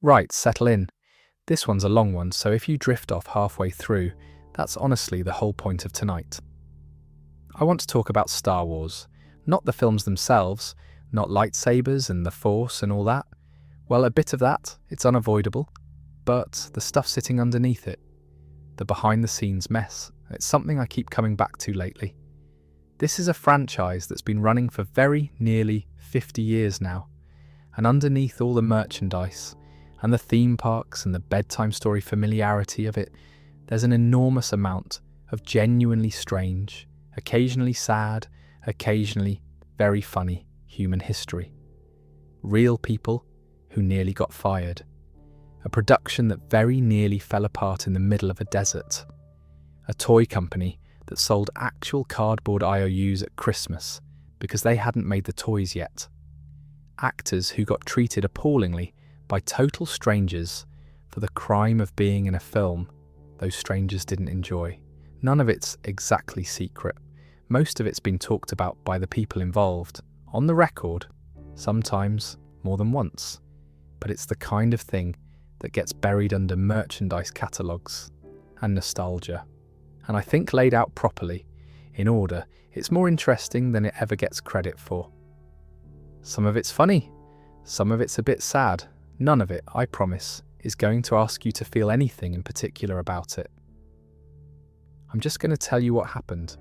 Right, settle in. This one's a long one, so if you drift off halfway through, that's honestly the whole point of tonight. I want to talk about Star Wars, not the films themselves, not lightsabers and the Force and all that. Well, a bit of that, it's unavoidable, but the stuff sitting underneath it, the behind-the-scenes mess, it's something I keep coming back to lately. This is a franchise that's been running for very nearly 50 years now, and underneath all the merchandise, and the theme parks and the bedtime story familiarity of it, there's an enormous amount of genuinely strange, occasionally sad, occasionally very funny human history. Real people who nearly got fired. A production that very nearly fell apart in the middle of a desert. A toy company that sold actual cardboard IOUs at Christmas because they hadn't made the toys yet. Actors who got treated appallingly by total strangers for the crime of being in a film those strangers didn't enjoy. None of it's exactly secret. Most of it's been talked about by the people involved, on the record, sometimes more than once. But it's the kind of thing that gets buried under merchandise catalogues and nostalgia. And I think laid out properly, in order, it's more interesting than it ever gets credit for. Some of it's funny, some of it's a bit sad. None of it, I promise, is going to ask you to feel anything in particular about it. I'm just going to tell you what happened.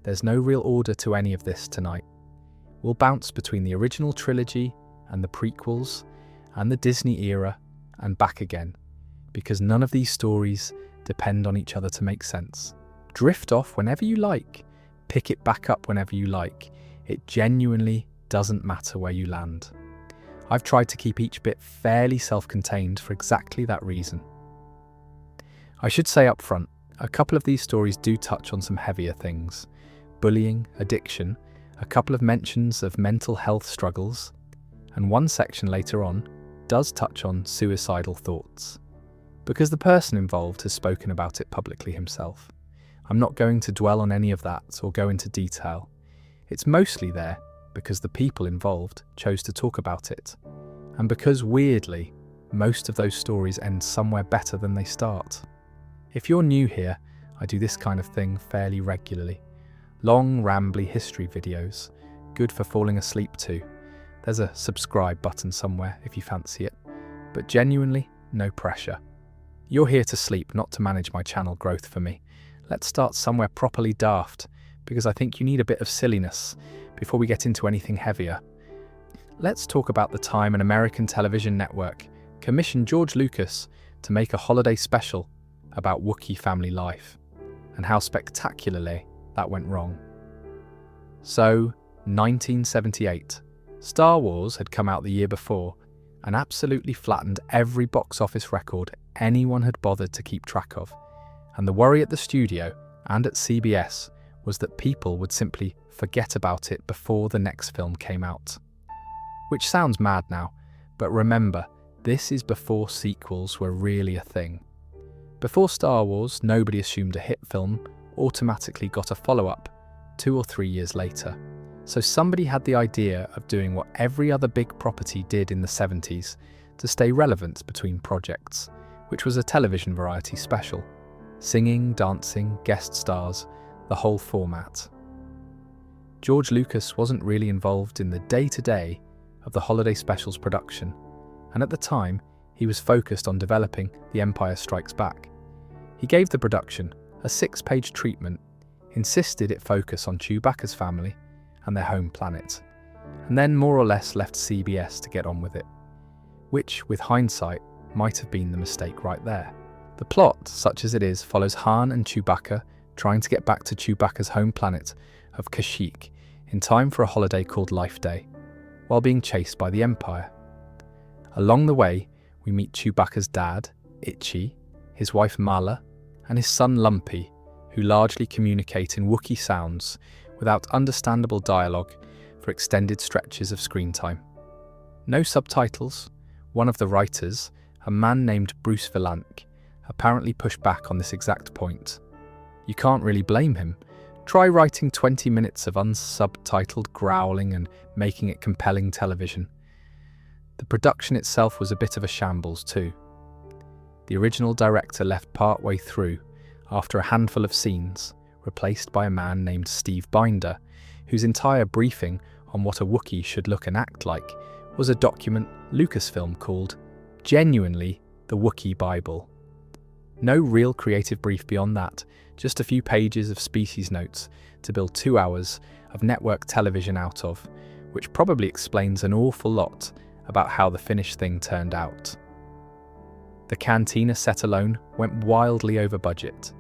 There's no real order to any of this tonight. We'll bounce between the original trilogy and the prequels and the Disney era and back again, because none of these stories depend on each other to make sense. Drift off whenever you like, pick it back up whenever you like. It genuinely doesn't matter where you land. I've tried to keep each bit fairly self-contained for exactly that reason. I should say up front, a couple of these stories do touch on some heavier things. Bullying, addiction, a couple of mentions of mental health struggles, and one section later on does touch on suicidal thoughts. Because the person involved has spoken about it publicly himself. I'm not going to dwell on any of that or go into detail. It's mostly there because the people involved chose to talk about it, and because, weirdly, most of those stories end somewhere better than they start. If you're new here, I do this kind of thing fairly regularly. Long, rambly history videos, good for falling asleep to. There's a subscribe button somewhere if you fancy it, but genuinely, no pressure. You're here to sleep, not to manage my channel growth for me. Let's start somewhere properly daft, because I think you need a bit of silliness before we get into anything heavier. Let's talk about the time an American television network commissioned George Lucas to make a holiday special about Wookiee family life, and how spectacularly that went wrong. So, 1978. Star Wars had come out the year before and absolutely flattened every box office record anyone had bothered to keep track of, and the worry at the studio and at CBS was that people would simply forget about it before the next film came out. Which sounds mad now, but remember, this is before sequels were really a thing. Before Star Wars, nobody assumed a hit film automatically got a follow-up 2 or 3 years later. So somebody had the idea of doing what every other big property did in the 70s to stay relevant between projects, which was a television variety special. Singing, dancing, guest stars, the whole format. George Lucas wasn't really involved in the day-to-day of the holiday specials production, and at the time, he was focused on developing The Empire Strikes Back. He gave the production a 6-page treatment, insisted it focus on Chewbacca's family and their home planet, and then more or less left CBS to get on with it, which, with hindsight, might have been the mistake right there. The plot, such as it is, follows Han and Chewbacca trying to get back to Chewbacca's home planet of Kashyyyk in time for a holiday called Life Day, while being chased by the Empire. Along the way, we meet Chewbacca's dad, Itchy, his wife Mala, and his son Lumpy, who largely communicate in Wookiee sounds without understandable dialogue for extended stretches of screen time. No subtitles. One of the writers, a man named Bruce Vilanch, apparently pushed back on this exact point. You can't really blame him. Try writing 20 minutes of unsubtitled growling and making it compelling television. The production itself was a bit of a shambles too. The original director left partway through, after a handful of scenes, replaced by a man named Steve Binder, whose entire briefing on what a Wookiee should look and act like was a document Lucasfilm called, genuinely, the Wookiee Bible. No real creative brief beyond that, just a few pages of species notes to build 2 hours of network television out of, which probably explains an awful lot about how the finished thing turned out. The cantina set alone went wildly over budget,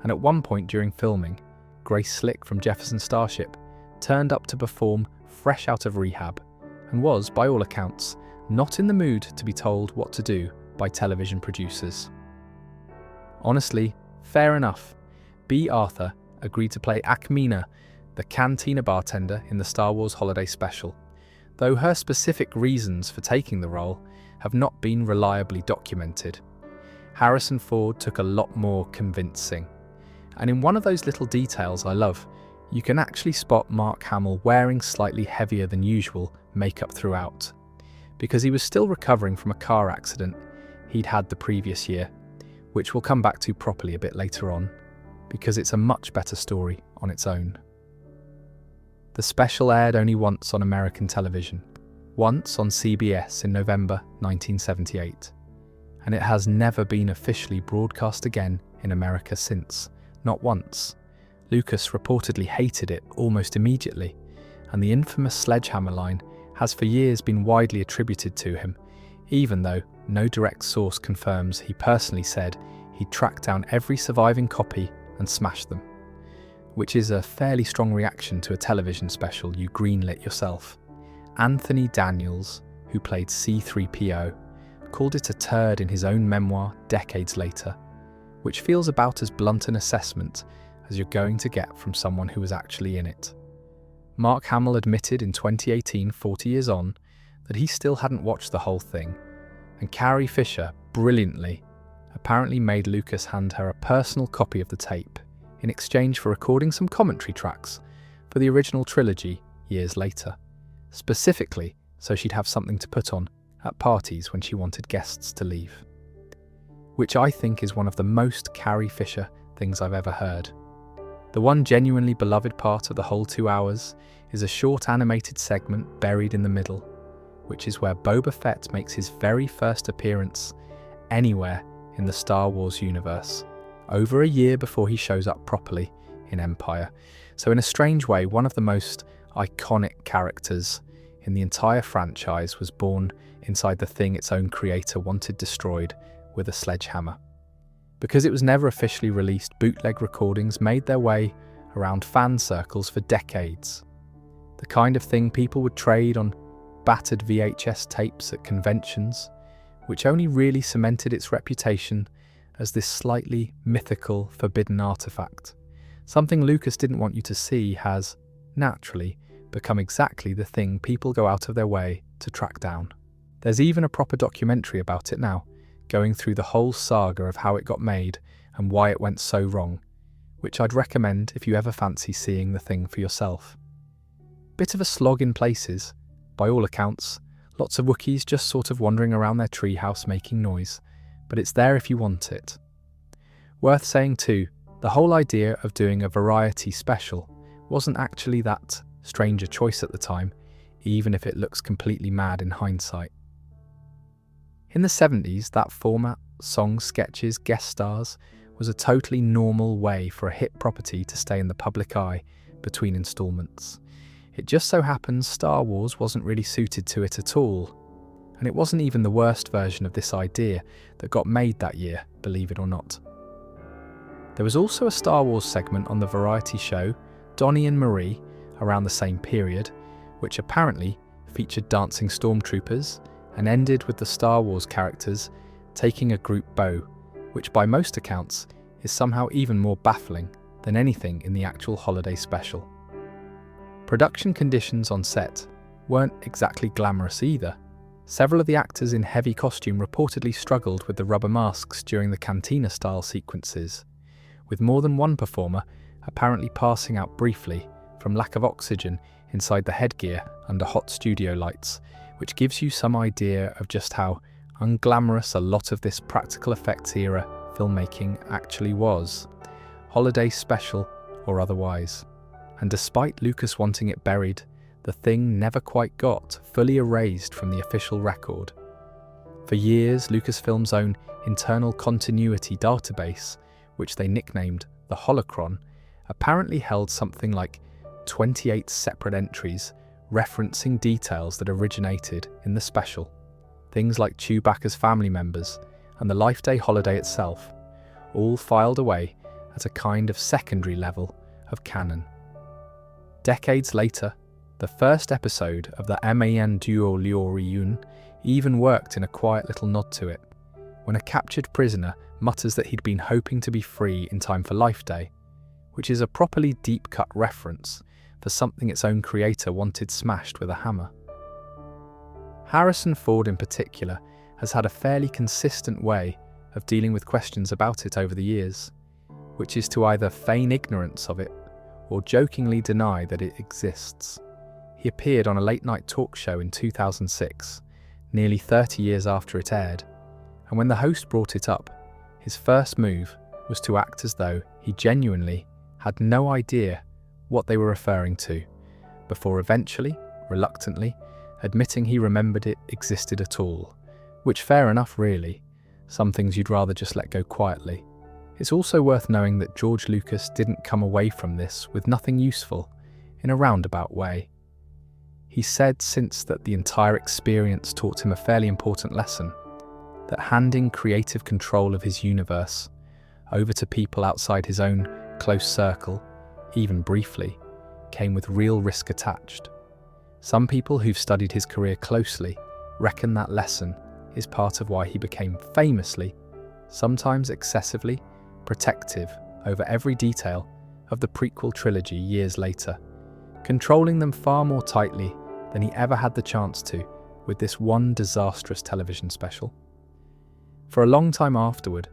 and at one point during filming, Grace Slick from Jefferson Starship turned up to perform fresh out of rehab and was, by all accounts, not in the mood to be told what to do by television producers. Honestly, fair enough. B. Arthur agreed to play Akmina, the cantina bartender in the Star Wars Holiday Special, though her specific reasons for taking the role have not been reliably documented. Harrison Ford took a lot more convincing. And in one of those little details I love, you can actually spot Mark Hamill wearing slightly heavier than usual makeup throughout, because he was still recovering from a car accident he'd had the previous year, which we'll come back to properly a bit later on, because it's a much better story on its own. The special aired only once on American television, once on CBS in November 1978, and it has never been officially broadcast again in America since, not once. Lucas reportedly hated it almost immediately, and the infamous sledgehammer line has for years been widely attributed to him, even though no direct source confirms he personally said he'd tracked down every surviving copy and smashed them, which is a fairly strong reaction to a television special you greenlit yourself. Anthony Daniels, who played C-3PO, called it a turd in his own memoir decades later, which feels about as blunt an assessment as you're going to get from someone who was actually in it. Mark Hamill admitted in 2018, 40 years on, that he still hadn't watched the whole thing, and Carrie Fisher, brilliantly, apparently made Lucas hand her a personal copy of the tape in exchange for recording some commentary tracks for the original trilogy years later, specifically so she'd have something to put on at parties when she wanted guests to leave. Which I think is one of the most Carrie Fisher things I've ever heard. The one genuinely beloved part of the whole 2 hours is a short animated segment buried in the middle, which is where Boba Fett makes his very first appearance anywhere in the Star Wars universe, over a year before he shows up properly in Empire. So in a strange way, one of the most iconic characters in the entire franchise was born inside the thing its own creator wanted destroyed with a sledgehammer. Because it was never officially released, bootleg recordings made their way around fan circles for decades. The kind of thing people would trade on battered VHS tapes at conventions, which only really cemented its reputation as this slightly mythical, forbidden artifact. Something Lucas didn't want you to see has, naturally, become exactly the thing people go out of their way to track down. There's even a proper documentary about it now, going through the whole saga of how it got made and why it went so wrong, which I'd recommend if you ever fancy seeing the thing for yourself. Bit of a slog in places, by all accounts, lots of Wookiees just sort of wandering around their treehouse making noise, but it's there if you want it. Worth saying too, the whole idea of doing a variety special wasn't actually that strange a choice at the time, even if it looks completely mad in hindsight. In the 70s, that format, songs, sketches, guest stars, was a totally normal way for a hit property to stay in the public eye between installments. It just so happens Star Wars wasn't really suited to it at all, and it wasn't even the worst version of this idea that got made that year, believe it or not. There was also a Star Wars segment on the variety show Donnie and Marie around the same period, which apparently featured dancing stormtroopers and ended with the Star Wars characters taking a group bow, which by most accounts is somehow even more baffling than anything in the actual holiday special. Production conditions on set weren't exactly glamorous either. Several of the actors in heavy costume reportedly struggled with the rubber masks during the cantina-style sequences, with more than one performer apparently passing out briefly from lack of oxygen inside the headgear under hot studio lights, which gives you some idea of just how unglamorous a lot of this practical effects era filmmaking actually was, holiday special or otherwise. And despite Lucas wanting it buried, the thing never quite got fully erased from the official record. For years, Lucasfilm's own internal continuity database, which they nicknamed the Holocron, apparently held something like 28 separate entries referencing details that originated in the special. Things like Chewbacca's family members and the Life Day holiday itself, all filed away at a kind of secondary level of canon. Decades later, the first episode of the MAN Duo Lioriun even worked in a quiet little nod to it, when a captured prisoner mutters that he'd been hoping to be free in time for Life Day, which is a properly deep-cut reference for something its own creator wanted smashed with a hammer. Harrison Ford in particular has had a fairly consistent way of dealing with questions about it over the years, which is to either feign ignorance of it or jokingly deny that it exists. He appeared on a late-night talk show in 2006, nearly 30 years after it aired, and when the host brought it up, his first move was to act as though he genuinely had no idea what they were referring to, before eventually, reluctantly, admitting he remembered it existed at all, which fair enough really, some things you'd rather just let go quietly. It's also worth knowing that George Lucas didn't come away from this with nothing useful, in a roundabout way. He said since that the entire experience taught him a fairly important lesson, that handing creative control of his universe over to people outside his own close circle, even briefly, came with real risk attached. Some people who've studied his career closely reckon that lesson is part of why he became famously, sometimes excessively, protective over every detail of the prequel trilogy years later, controlling them far more tightly than he ever had the chance to with this one disastrous television special. For a long time afterward,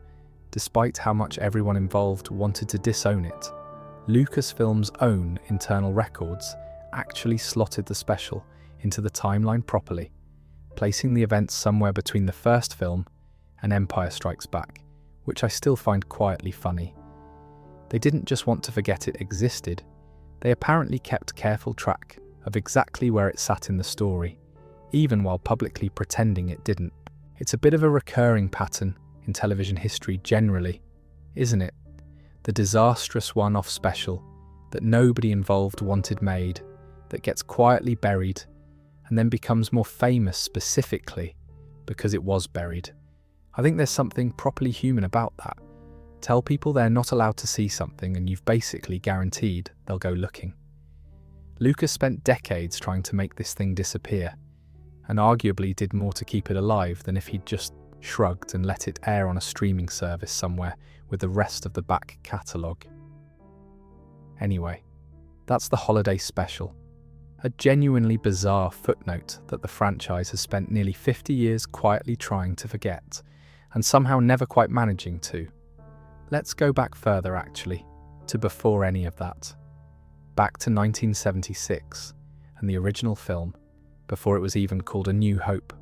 despite how much everyone involved wanted to disown it, Lucasfilm's own internal records actually slotted the special into the timeline properly, placing the events somewhere between the first film and Empire Strikes Back, which I still find quietly funny. They didn't just want to forget it existed, they apparently kept careful track of exactly where it sat in the story, even while publicly pretending it didn't. It's a bit of a recurring pattern in television history generally, isn't it? The disastrous one-off special that nobody involved wanted made, that gets quietly buried and then becomes more famous specifically because it was buried. I think there's something properly human about that. Tell people they're not allowed to see something and you've basically guaranteed they'll go looking. Lucas spent decades trying to make this thing disappear, and arguably did more to keep it alive than if he'd just shrugged and let it air on a streaming service somewhere with the rest of the back catalogue. Anyway, that's the holiday special. A genuinely bizarre footnote that the franchise has spent nearly 50 years quietly trying to forget, and somehow never quite managing to. Let's go back further actually, to before any of that. Back to 1976, and the original film, before it was even called A New Hope,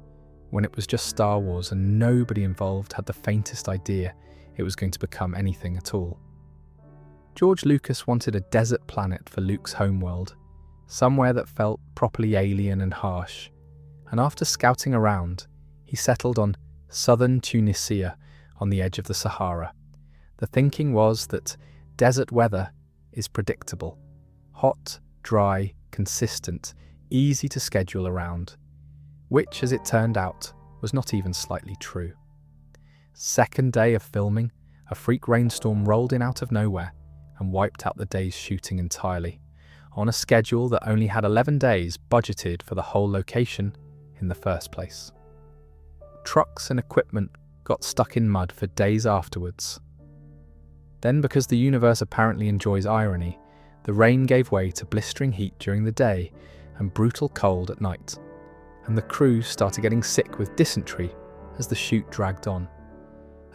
when it was just Star Wars and nobody involved had the faintest idea it was going to become anything at all. George Lucas wanted a desert planet for Luke's homeworld, somewhere that felt properly alien and harsh, and after scouting around, he settled on southern Tunisia on the edge of the Sahara. The thinking was that desert weather is predictable, hot, dry, consistent, easy to schedule around, which, as it turned out, was not even slightly true. Second day of filming, a freak rainstorm rolled in out of nowhere and wiped out the day's shooting entirely, on a schedule that only had 11 days budgeted for the whole location in the first place. Trucks and equipment got stuck in mud for days afterwards. Then, because the universe apparently enjoys irony, the rain gave way to blistering heat during the day and brutal cold at night, and the crew started getting sick with dysentery as the shoot dragged on.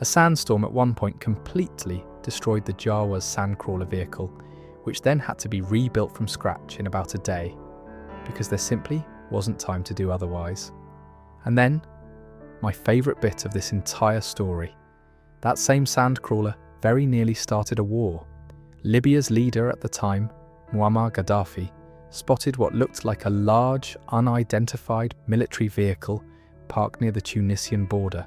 A sandstorm at one point completely destroyed the Jawa's sandcrawler vehicle, which then had to be rebuilt from scratch in about a day, because there simply wasn't time to do otherwise. And then, my favourite bit of this entire story, that same sandcrawler very nearly started a war. Libya's leader at the time, Muammar Gaddafi, spotted what looked like a large, unidentified military vehicle parked near the Tunisian border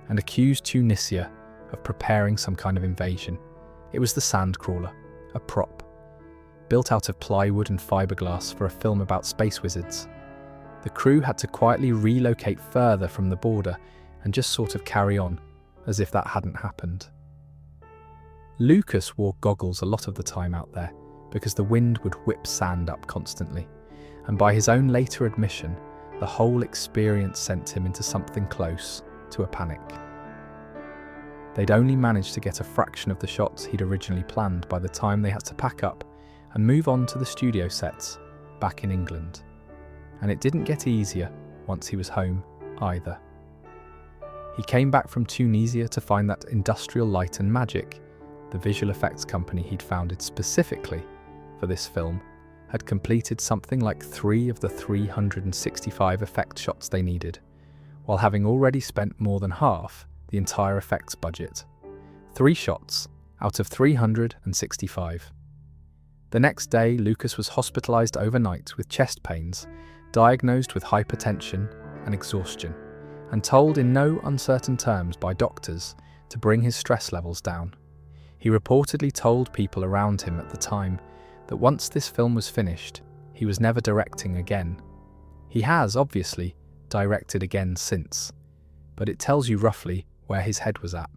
and accused Tunisia of preparing some kind of invasion. It was the Sandcrawler, a prop, built out of plywood and fiberglass for a film about space wizards. The crew had to quietly relocate further from the border and just sort of carry on, as if that hadn't happened. Lucas wore goggles a lot of the time out there because the wind would whip sand up constantly, and by his own later admission, the whole experience sent him into something close to a panic. They'd only managed to get a fraction of the shots he'd originally planned by the time they had to pack up and move on to the studio sets back in England. And it didn't get easier once he was home either. He came back from Tunisia to find that Industrial Light and Magic, the visual effects company he'd founded specifically for this film, had completed something like 3 of the 365 effect shots they needed, while having already spent more than half the entire effects budget. 3 shots out of 365. The next day, Lucas was hospitalized overnight with chest pains, diagnosed with hypertension and exhaustion, and told in no uncertain terms by doctors to bring his stress levels down. He reportedly told people around him at the time that once this film was finished, he was never directing again. He has, obviously, directed again since, but it tells you roughly where his head was at.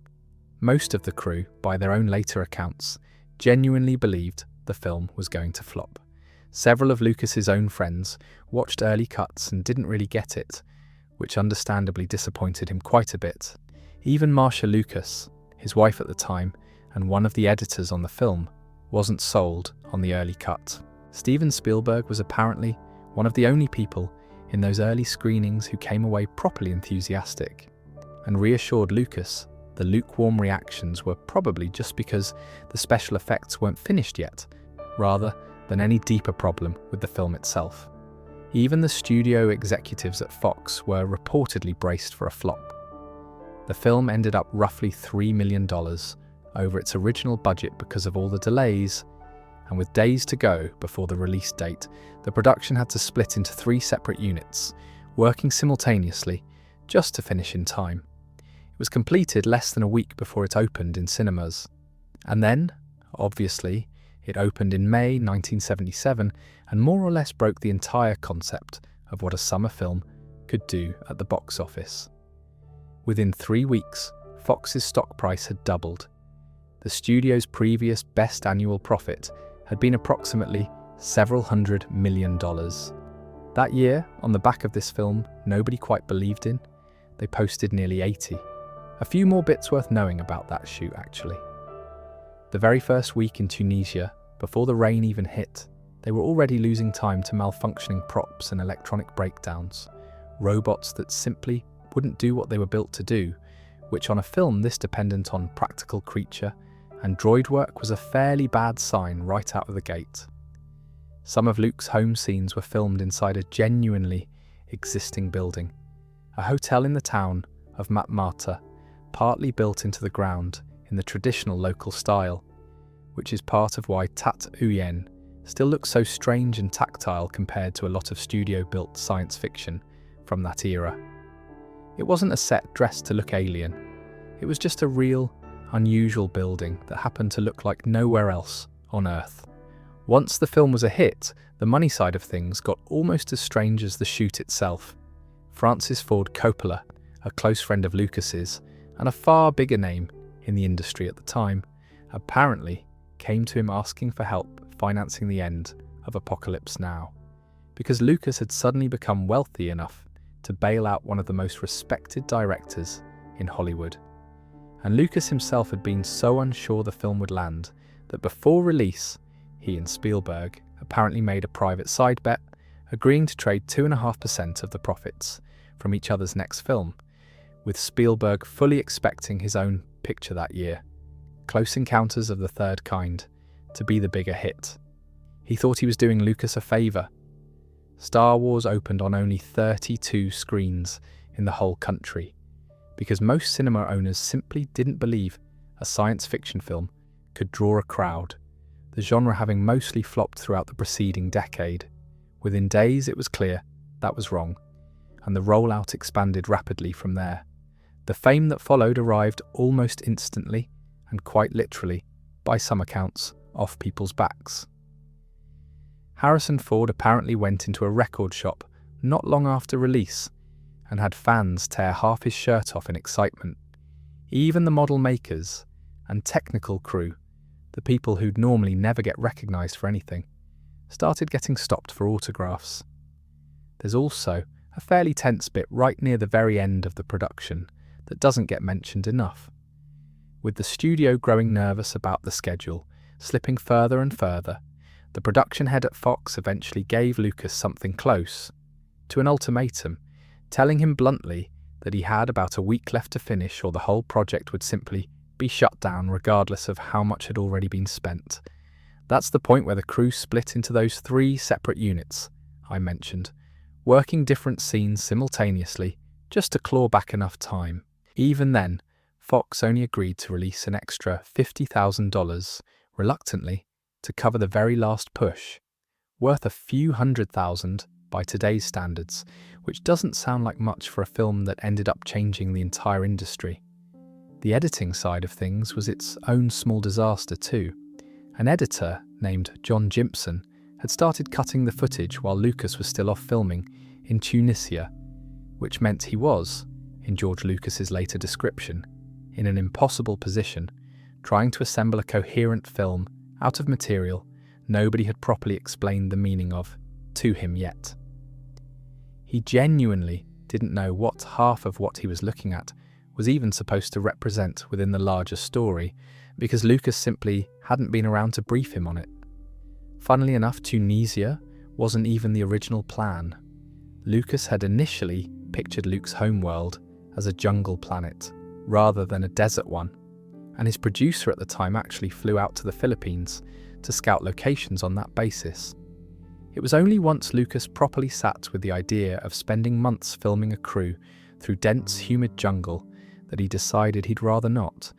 Most of the crew, by their own later accounts, genuinely believed the film was going to flop. Several of Lucas's own friends watched early cuts and didn't really get it, which understandably disappointed him quite a bit. Even Marcia Lucas, his wife at the time, and one of the editors on the film, wasn't sold on the early cut. Steven Spielberg was apparently one of the only people in those early screenings who came away properly enthusiastic, and reassured Lucas the lukewarm reactions were probably just because the special effects weren't finished yet, rather than any deeper problem with the film itself. Even the studio executives at Fox were reportedly braced for a flop. The film ended up roughly $3 million over its original budget because of all the delays, and with days to go before the release date, the production had to split into 3 separate units, working simultaneously just to finish in time. It was completed less than a week before it opened in cinemas. And then, obviously, it opened in May 1977 and more or less broke the entire concept of what a summer film could do at the box office. Within 3 weeks, Fox's stock price had doubled. The studio's previous best annual profit had been approximately several $100 million. That year, on the back of this film nobody quite believed in, they posted nearly 80. A few more bits worth knowing about that shoot, actually. The very first week in Tunisia, before the rain even hit, they were already losing time to malfunctioning props and electronic breakdowns, robots that simply wouldn't do what they were built to do, which on a film this dependent on practical creature and droid work was a fairly bad sign right out of the gate. Some of Luke's home scenes were filmed inside a genuinely existing building, a hotel in the town of Matmata, partly built into the ground in the traditional local style, which is part of why Tat Uyen still looks so strange and tactile compared to a lot of studio-built science fiction from that era. It wasn't a set dressed to look alien. It was just a real, unusual building that happened to look like nowhere else on Earth. Once the film was a hit, the money side of things got almost as strange as the shoot itself. Francis Ford Coppola, a close friend of Lucas's, and a far bigger name in the industry at the time, apparently came to him asking for help financing the end of Apocalypse Now, because Lucas had suddenly become wealthy enough to bail out one of the most respected directors in Hollywood. And Lucas himself had been so unsure the film would land that before release, he and Spielberg apparently made a private side bet, agreeing to trade 2.5% of the profits from each other's next film, with Spielberg fully expecting his own picture that year, Close Encounters of the Third Kind, to be the bigger hit. He thought he was doing Lucas a favour. Star Wars opened on only 32 screens in the whole country, because most cinema owners simply didn't believe a science fiction film could draw a crowd, the genre having mostly flopped throughout the preceding decade. Within days, it was clear that was wrong, and the rollout expanded rapidly from there. The fame that followed arrived almost instantly, and quite literally, by some accounts, off people's backs. Harrison Ford apparently went into a record shop not long after release and had fans tear half his shirt off in excitement. Even the model makers and technical crew, the people who'd normally never get recognised for anything, started getting stopped for autographs. There's also a fairly tense bit right near the very end of the production that doesn't get mentioned enough. With the studio growing nervous about the schedule, slipping further and further, the production head at Fox eventually gave Lucas something close to an ultimatum, telling him bluntly that he had about a week left to finish or the whole project would simply be shut down regardless of how much had already been spent. That's the point where the crew split into those 3 separate units I mentioned, working different scenes simultaneously just to claw back enough time. Even then, Fox only agreed to release an extra $50,000, reluctantly, to cover the very last push, worth a few $100,000 by today's standards, which doesn't sound like much for a film that ended up changing the entire industry. The editing side of things was its own small disaster too. An editor named John Jimpson had started cutting the footage while Lucas was still off filming in Tunisia, which meant he was, in George Lucas's later description, in an impossible position, trying to assemble a coherent film out of material nobody had properly explained the meaning of to him yet. He genuinely didn't know what half of what he was looking at was even supposed to represent within the larger story, because Lucas simply hadn't been around to brief him on it. Funnily enough, Tunisia wasn't even the original plan. Lucas had initially pictured Luke's homeworld as a jungle planet, rather than a desert one, and his producer at the time actually flew out to the Philippines to scout locations on that basis. It was only once Lucas properly sat with the idea of spending months filming a crew through dense, humid jungle that he decided he'd rather not,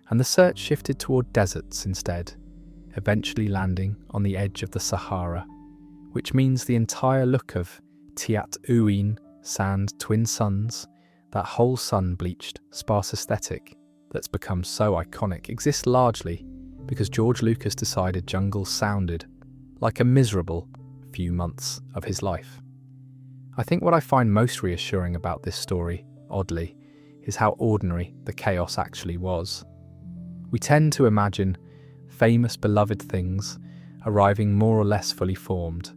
and the search shifted toward deserts instead, eventually landing on the edge of the Sahara, which means the entire look of Tiat Uin, sand, twin suns, that whole sun-bleached, sparse aesthetic that's become so iconic, exists largely because George Lucas decided jungle sounded like a miserable few months of his life. I think what I find most reassuring about this story, oddly, is how ordinary the chaos actually was. We tend to imagine famous, beloved things arriving more or less fully formed,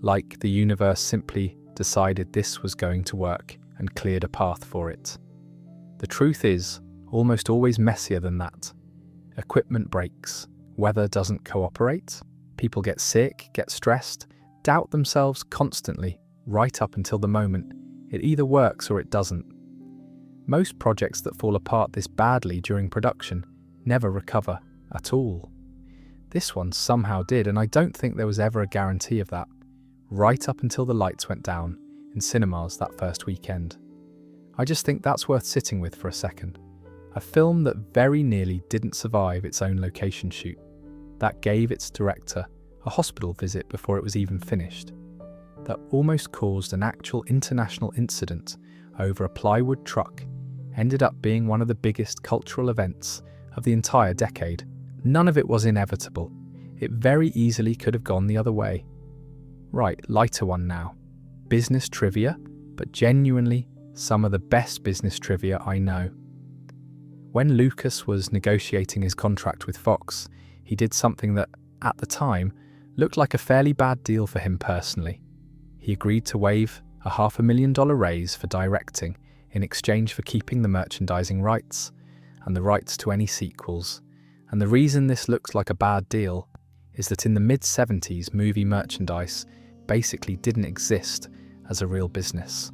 like the universe simply decided this was going to work and cleared a path for it. The truth is almost always messier than that. Equipment breaks, weather doesn't cooperate, people get sick, get stressed, doubt themselves constantly, right up until the moment it either works or it doesn't. Most projects that fall apart this badly during production never recover at all. This one somehow did, and I don't think there was ever a guarantee of that, right up until the lights went down in cinemas that first weekend. I just think that's worth sitting with for a second. A film that very nearly didn't survive its own location shoot, that gave its director a hospital visit before it was even finished, that almost caused an actual international incident over a plywood truck, ended up being one of the biggest cultural events of the entire decade. None of it was inevitable. It very easily could have gone the other way. Right, lighter one now. Business trivia, but genuinely some of the best business trivia I know. When Lucas was negotiating his contract with Fox, he did something that, at the time, looked like a fairly bad deal for him personally. He agreed to waive a $500,000 raise for directing in exchange for keeping the merchandising rights and the rights to any sequels. And the reason this looks like a bad deal is that in the mid-70s, movie merchandise basically didn't exist as a real business.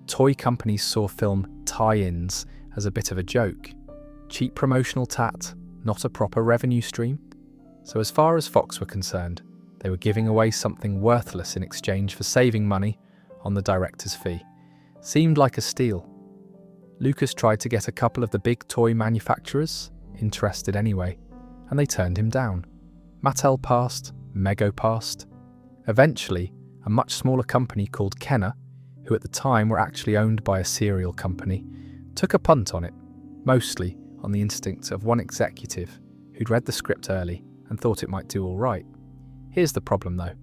Toy companies saw film tie-ins as a bit of a joke. Cheap promotional tat, not a proper revenue stream. So as far as Fox were concerned, they were giving away something worthless in exchange for saving money on the director's fee. Seemed like a steal, Lucas tried to get a couple of the big toy manufacturers interested anyway, and they turned him down. Mattel passed, Mego passed. Eventually, a much smaller company called Kenner, who at the time were actually owned by a cereal company, took a punt on it, mostly on the instinct of one executive who'd read the script early and thought it might do all right. Here's the problem though.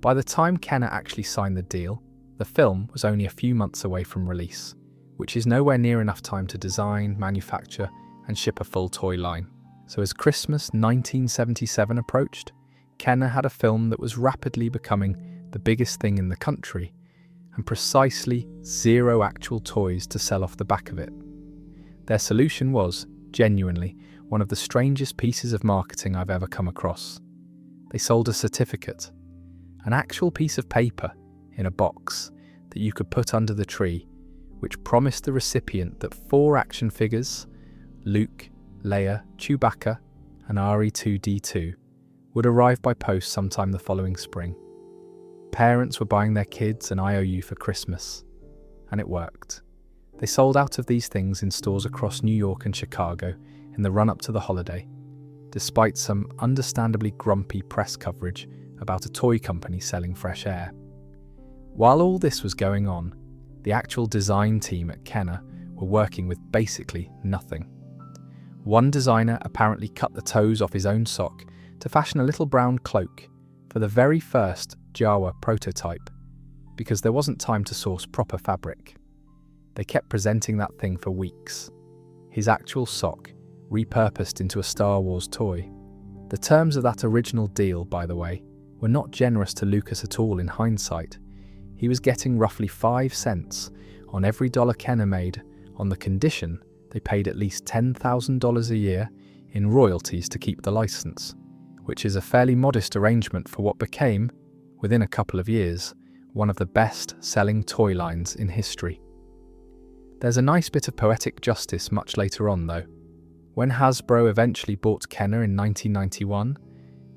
By the time Kenner actually signed the deal, the film was only a few months away from release, which is nowhere near enough time to design, manufacture, and ship a full toy line. So as Christmas 1977 approached, Kenner had a film that was rapidly becoming the biggest thing in the country, and precisely 0 actual toys to sell off the back of it. Their solution was, genuinely, one of the strangest pieces of marketing I've ever come across. They sold a certificate, an actual piece of paper in a box that you could put under the tree, which promised the recipient that 4 action figures, Luke, Leia, Chewbacca, and R2-D2, would arrive by post sometime the following spring. Parents were buying their kids an IOU for Christmas, and it worked. They sold out of these things in stores across New York and Chicago in the run-up to the holiday, despite some understandably grumpy press coverage about a toy company selling fresh air. While all this was going on, the actual design team at Kenner were working with basically nothing. One designer apparently cut the toes off his own sock to fashion a little brown cloak for the very first Jawa prototype, because there wasn't time to source proper fabric. They kept presenting that thing for weeks. His actual sock, repurposed into a Star Wars toy. The terms of that original deal, by the way, were not generous to Lucas at all in hindsight. He was getting roughly 5 cents on every dollar Kenner made on the condition they paid at least $10,000 a year in royalties to keep the license, which is a fairly modest arrangement for what became, within a couple of years, one of the best-selling toy lines in history. There's a nice bit of poetic justice much later on though. When Hasbro eventually bought Kenner in 1991,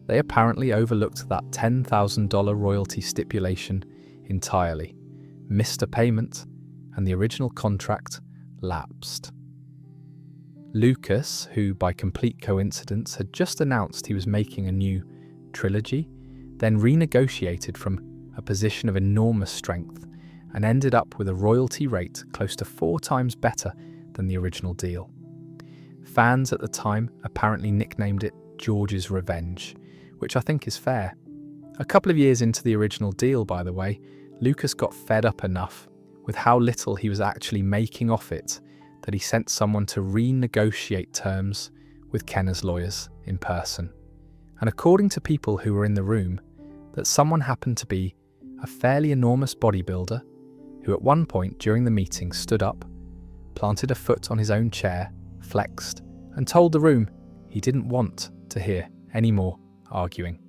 they apparently overlooked that $10,000 royalty stipulation entirely, missed a payment, and the original contract lapsed. Lucas, who by complete coincidence had just announced he was making a new trilogy, then renegotiated from a position of enormous strength and ended up with a royalty rate close to 4 times better than the original deal. Fans at the time apparently nicknamed it George's Revenge, which I think is fair. A couple of years into the original deal, by the way, Lucas got fed up enough with how little he was actually making off it that he sent someone to renegotiate terms with Kenner's lawyers in person. And according to people who were in the room, that someone happened to be a fairly enormous bodybuilder who at one point during the meeting stood up, planted a foot on his own chair, flexed, and told the room he didn't want to hear any more arguing.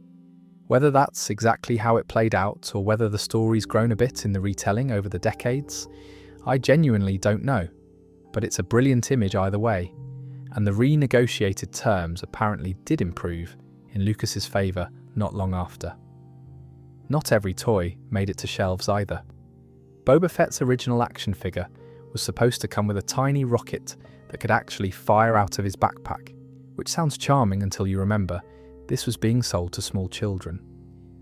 Whether that's exactly how it played out or whether the story's grown a bit in the retelling over the decades, I genuinely don't know, but it's a brilliant image either way, and the renegotiated terms apparently did improve in Lucas's favour not long after. Not every toy made it to shelves either. Boba Fett's original action figure was supposed to come with a tiny rocket that could actually fire out of his backpack, which sounds charming until you remember this was being sold to small children.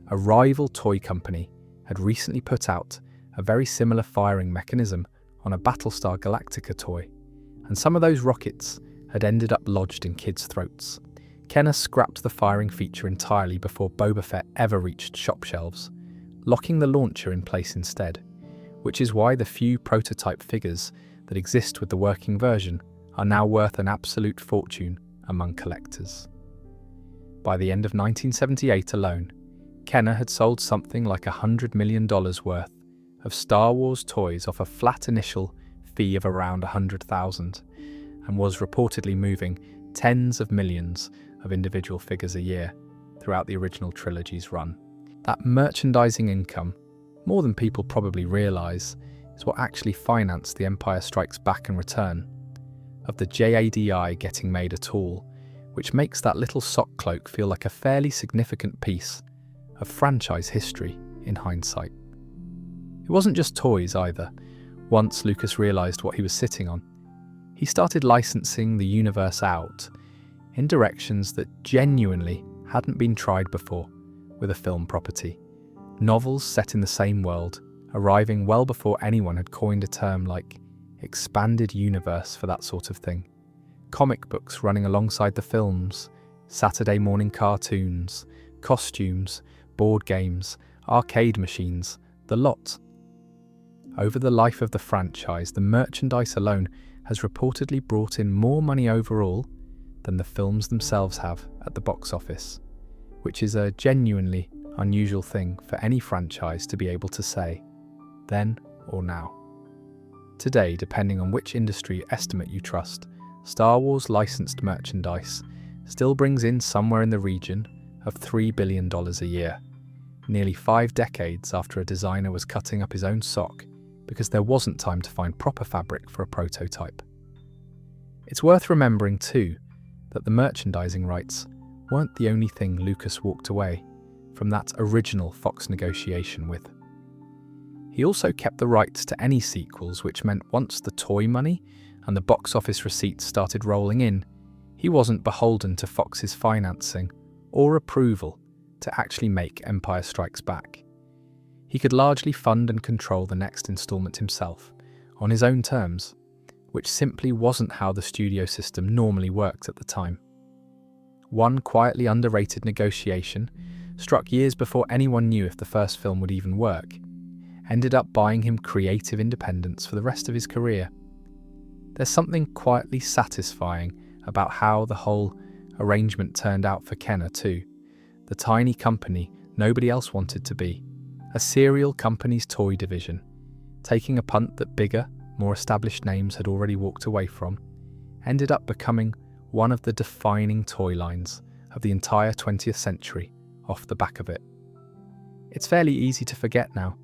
A rival toy company had recently put out a very similar firing mechanism on a Battlestar Galactica toy, and some of those rockets had ended up lodged in kids' throats. Kenner scrapped the firing feature entirely before Boba Fett ever reached shop shelves, locking the launcher in place instead, which is why the few prototype figures that exist with the working version are now worth an absolute fortune among collectors. By the end of 1978 alone, Kenner had sold something like $100 million worth of Star Wars toys off a flat initial fee of around $100,000, and was reportedly moving tens of millions of individual figures a year throughout the original trilogy's run. That merchandising income, more than people probably realise, is what actually financed The Empire Strikes Back and Return, of the JADI getting made at all, which makes that little sock cloak feel like a fairly significant piece of franchise history in hindsight. It wasn't just toys either. Once Lucas realised what he was sitting on, he started licensing the universe out in directions that genuinely hadn't been tried before with a film property. Novels set in the same world, arriving well before anyone had coined a term like expanded universe for that sort of thing. Comic books running alongside the films, Saturday morning cartoons, costumes, board games, arcade machines, the lot. Over the life of the franchise, the merchandise alone has reportedly brought in more money overall than the films themselves have at the box office, which is a genuinely unusual thing for any franchise to be able to say, then or now. Today, depending on which industry estimate you trust, Star Wars licensed merchandise still brings in somewhere in the region of $3 billion a year, nearly 5 decades after a designer was cutting up his own sock because there wasn't time to find proper fabric for a prototype. It's worth remembering too that the merchandising rights weren't the only thing Lucas walked away from that original Fox negotiation with. He also kept the rights to any sequels, which meant once the toy money and the box office receipts started rolling in, he wasn't beholden to Fox's financing or approval to actually make Empire Strikes Back. He could largely fund and control the next installment himself, on his own terms, which simply wasn't how the studio system normally worked at the time. One quietly underrated negotiation, struck years before anyone knew if the first film would even work, ended up buying him creative independence for the rest of his career. There's something quietly satisfying about how the whole arrangement turned out for Kenner too, the tiny company nobody else wanted to be, a serial company's toy division, taking a punt that bigger, more established names had already walked away from, ended up becoming one of the defining toy lines of the entire 20th century off the back of it. It's fairly easy to forget now,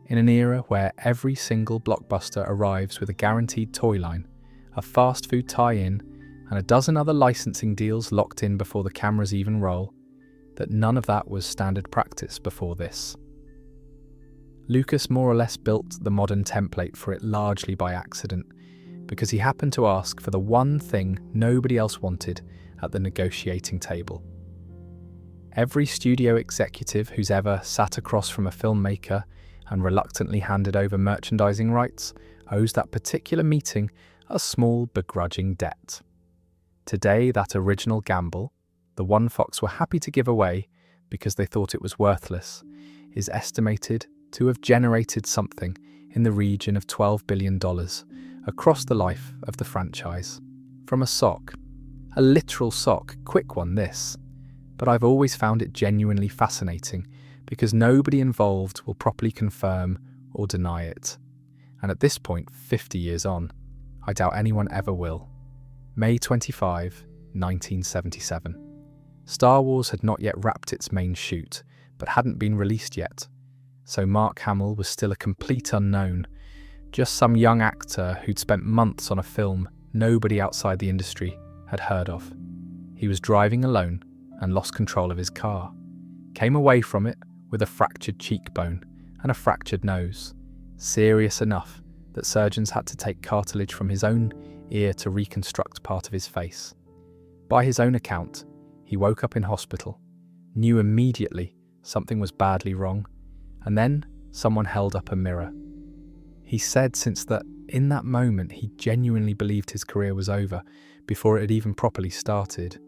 in an era where every single blockbuster arrives with a guaranteed toy line, a fast food tie-in, and a dozen other licensing deals locked in before the cameras even roll, that none of that was standard practice before this. Lucas more or less built the modern template for it largely by accident, because he happened to ask for the one thing nobody else wanted at the negotiating table. Every studio executive who's ever sat across from a filmmaker and reluctantly handed over merchandising rights owes that particular meeting a small begrudging debt. Today, that original gamble, the one Fox were happy to give away because they thought it was worthless, is estimated to have generated something in the region of $12 billion across the life of the franchise. From a sock. A literal sock, quick one this. But I've always found it genuinely fascinating because nobody involved will properly confirm or deny it. And at this point, 50 years on, I doubt anyone ever will. May 25, 1977. Star Wars had not yet wrapped its main shoot, but hadn't been released yet. So Mark Hamill was still a complete unknown, just some young actor who'd spent months on a film nobody outside the industry had heard of. He was driving alone and lost control of his car. Came away from it with a fractured cheekbone and a fractured nose, serious enough that surgeons had to take cartilage from his own ear to reconstruct part of his face. By his own account, he woke up in hospital, knew immediately something was badly wrong, and then someone held up a mirror. He said since that in that moment he genuinely believed his career was over before it had even properly started.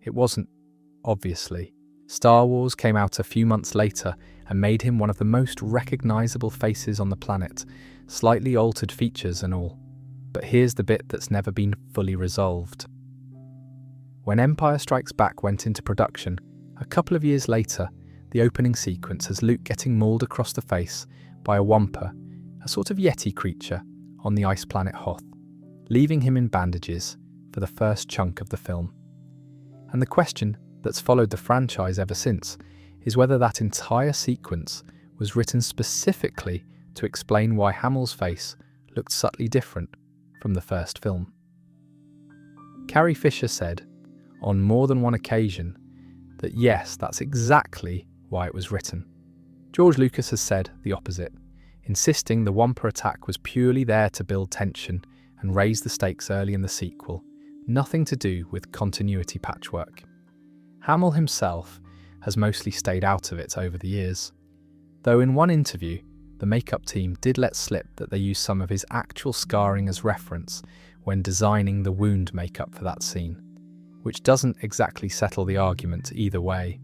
It wasn't, obviously. Star Wars came out a few months later and made him one of the most recognisable faces on the planet, slightly altered features and all. But here's the bit that's never been fully resolved. When Empire Strikes Back went into production, a couple of years later, the opening sequence has Luke getting mauled across the face by a wampa, a sort of yeti creature, on the ice planet Hoth, leaving him in bandages for the first chunk of the film. And the question that's followed the franchise ever since is whether that entire sequence was written specifically to explain why Hamill's face looked subtly different from the first film. Carrie Fisher said, on more than one occasion, that yes, that's exactly why it was written. George Lucas has said the opposite, insisting the Wampa attack was purely there to build tension and raise the stakes early in the sequel, nothing to do with continuity patchwork. Hamill himself has mostly stayed out of it over the years, though in one interview, the makeup team did let slip that they used some of his actual scarring as reference when designing the wound makeup for that scene, which doesn't exactly settle the argument either way.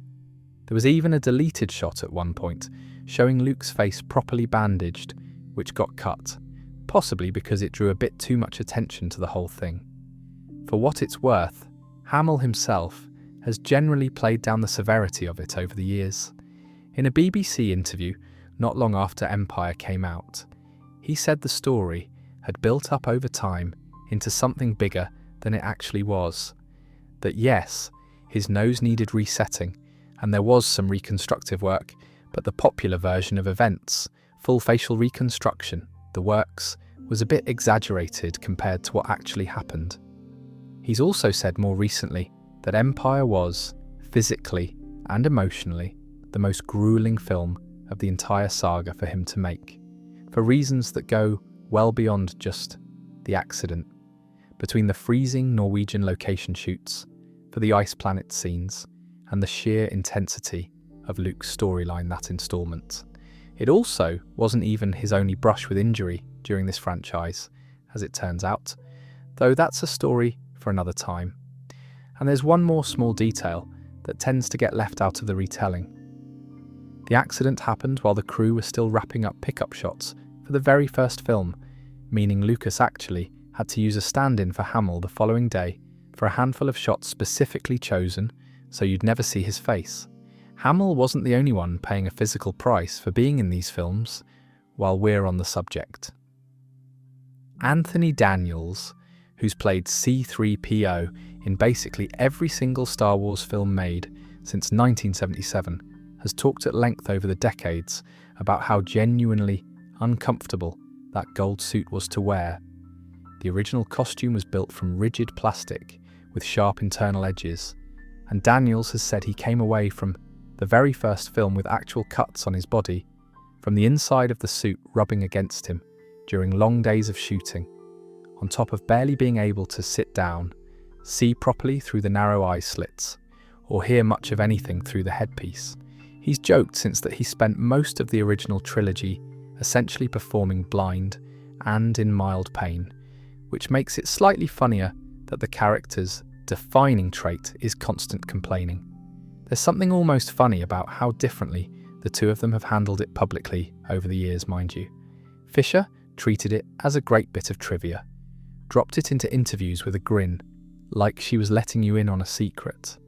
There was even a deleted shot at one point showing Luke's face properly bandaged, which got cut, possibly because it drew a bit too much attention to the whole thing. For what it's worth, Hamill himself has generally played down the severity of it over the years. In a BBC interview not long after Empire came out, he said the story had built up over time into something bigger than it actually was. That yes, his nose needed resetting, and there was some reconstructive work, but the popular version of events, full facial reconstruction, the works, was a bit exaggerated compared to what actually happened. He's also said more recently that Empire was, physically and emotionally, the most grueling film of the entire saga for him to make, for reasons that go well beyond just the accident. Between the freezing Norwegian location shoots, for the ice planet scenes, and the sheer intensity of Luke's storyline that installment. It also wasn't even his only brush with injury during this franchise, as it turns out, though that's a story for another time. And there's one more small detail that tends to get left out of the retelling. The accident happened while the crew was still wrapping up pickup shots for the very first film, meaning Lucas actually had to use a stand-in for Hamill the following day for a handful of shots specifically chosen so you'd never see his face. Hamill wasn't the only one paying a physical price for being in these films, while we're on the subject. Anthony Daniels, who's played C-3PO in basically every single Star Wars film made since 1977, has talked at length over the decades about how genuinely uncomfortable that gold suit was to wear. The original costume was built from rigid plastic with sharp internal edges, and Daniels has said he came away from the very first film with actual cuts on his body, from the inside of the suit rubbing against him during long days of shooting, on top of barely being able to sit down, see properly through the narrow eye slits, or hear much of anything through the headpiece. He's joked since that he spent most of the original trilogy essentially performing blind and in mild pain, which makes it slightly funnier that the character's defining trait is constant complaining. There's something almost funny about how differently the two of them have handled it publicly over the years, mind you. Fisher treated it as a great bit of trivia, dropped it into interviews with a grin, like she was letting you in on a secret.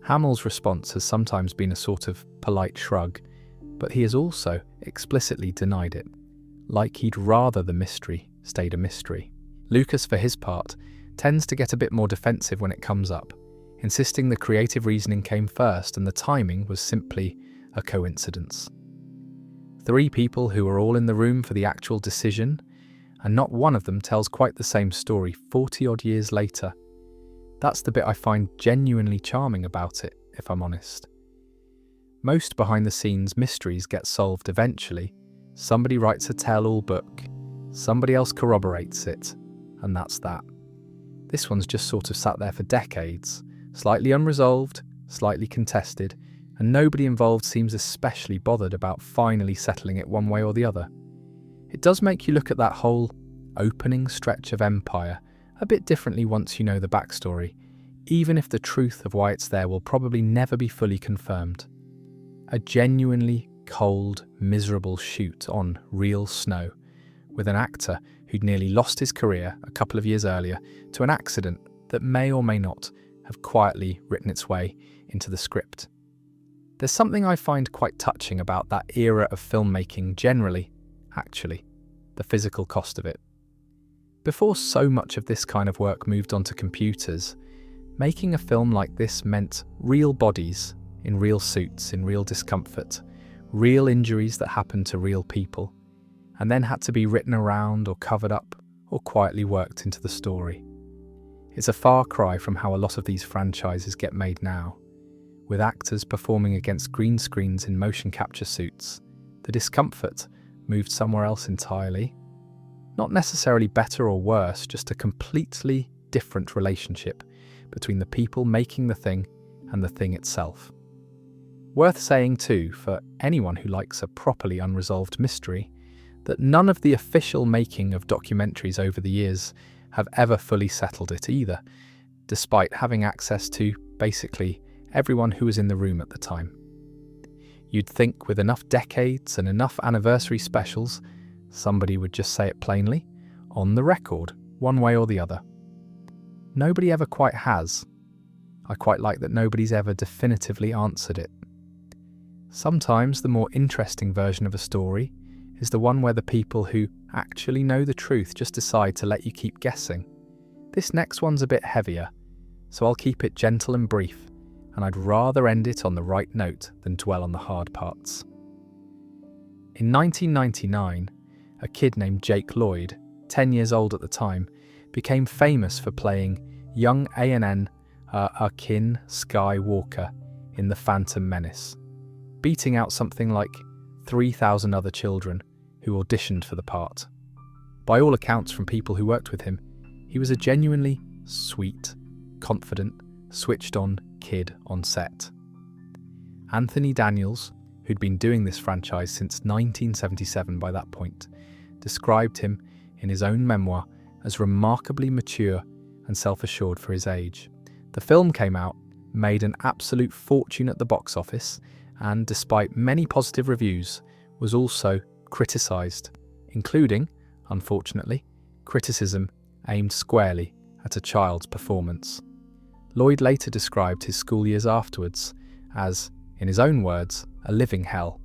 Hamill's response has sometimes been a sort of polite shrug, but he has also explicitly denied it, like he'd rather the mystery stayed a mystery. Lucas, for his part, tends to get a bit more defensive when it comes up, insisting the creative reasoning came first and the timing was simply a coincidence. 3 people who were all in the room for the actual decision, and not one of them tells quite the same story 40-odd years later. That's the bit I find genuinely charming about it, if I'm honest. Most behind-the-scenes mysteries get solved eventually. Somebody writes a tell-all book, somebody else corroborates it, and that's that. This one's just sort of sat there for decades, slightly unresolved, slightly contested, and nobody involved seems especially bothered about finally settling it one way or the other. It does make you look at that whole opening stretch of Empire a bit differently once you know the backstory, even if the truth of why it's there will probably never be fully confirmed. A genuinely cold, miserable shoot on real snow, with an actor who'd nearly lost his career a couple of years earlier to an accident that may or may not have quietly written its way into the script. There's something I find quite touching about that era of filmmaking generally, actually, the physical cost of it. Before so much of this kind of work moved onto computers, making a film like this meant real bodies in real suits, in real discomfort, real injuries that happened to real people, and then had to be written around or covered up or quietly worked into the story. It's a far cry from how a lot of these franchises get made now, with actors performing against green screens in motion capture suits. The discomfort moved somewhere else entirely. Not necessarily better or worse, just a completely different relationship between the people making the thing and the thing itself. Worth saying too, for anyone who likes a properly unresolved mystery, that none of the official making of documentaries over the years have ever fully settled it either, despite having access to basically everyone who was in the room at the time. You'd think with enough decades and enough anniversary specials, somebody would just say it plainly, on the record, one way or the other. Nobody ever quite has. I quite like that nobody's ever definitively answered it. Sometimes the more interesting version of a story is the one where the people who actually know the truth just decide to let you keep guessing. This next one's a bit heavier, so I'll keep it gentle and brief, and I'd rather end it on the right note than dwell on the hard parts. In 1999, a kid named Jake Lloyd, 10 years old at the time, became famous for playing young Anakin Skywalker in The Phantom Menace, beating out something like 3,000 other children who auditioned for the part. By all accounts from people who worked with him, he was a genuinely sweet, confident, switched-on kid on set. Anthony Daniels, who'd been doing this franchise since 1977 by that point, described him in his own memoir as remarkably mature and self-assured for his age. The film came out, made an absolute fortune at the box office, and despite many positive reviews, was also criticised, including, unfortunately, criticism aimed squarely at a child's performance. Lloyd later described his school years afterwards as, in his own words, a living hell.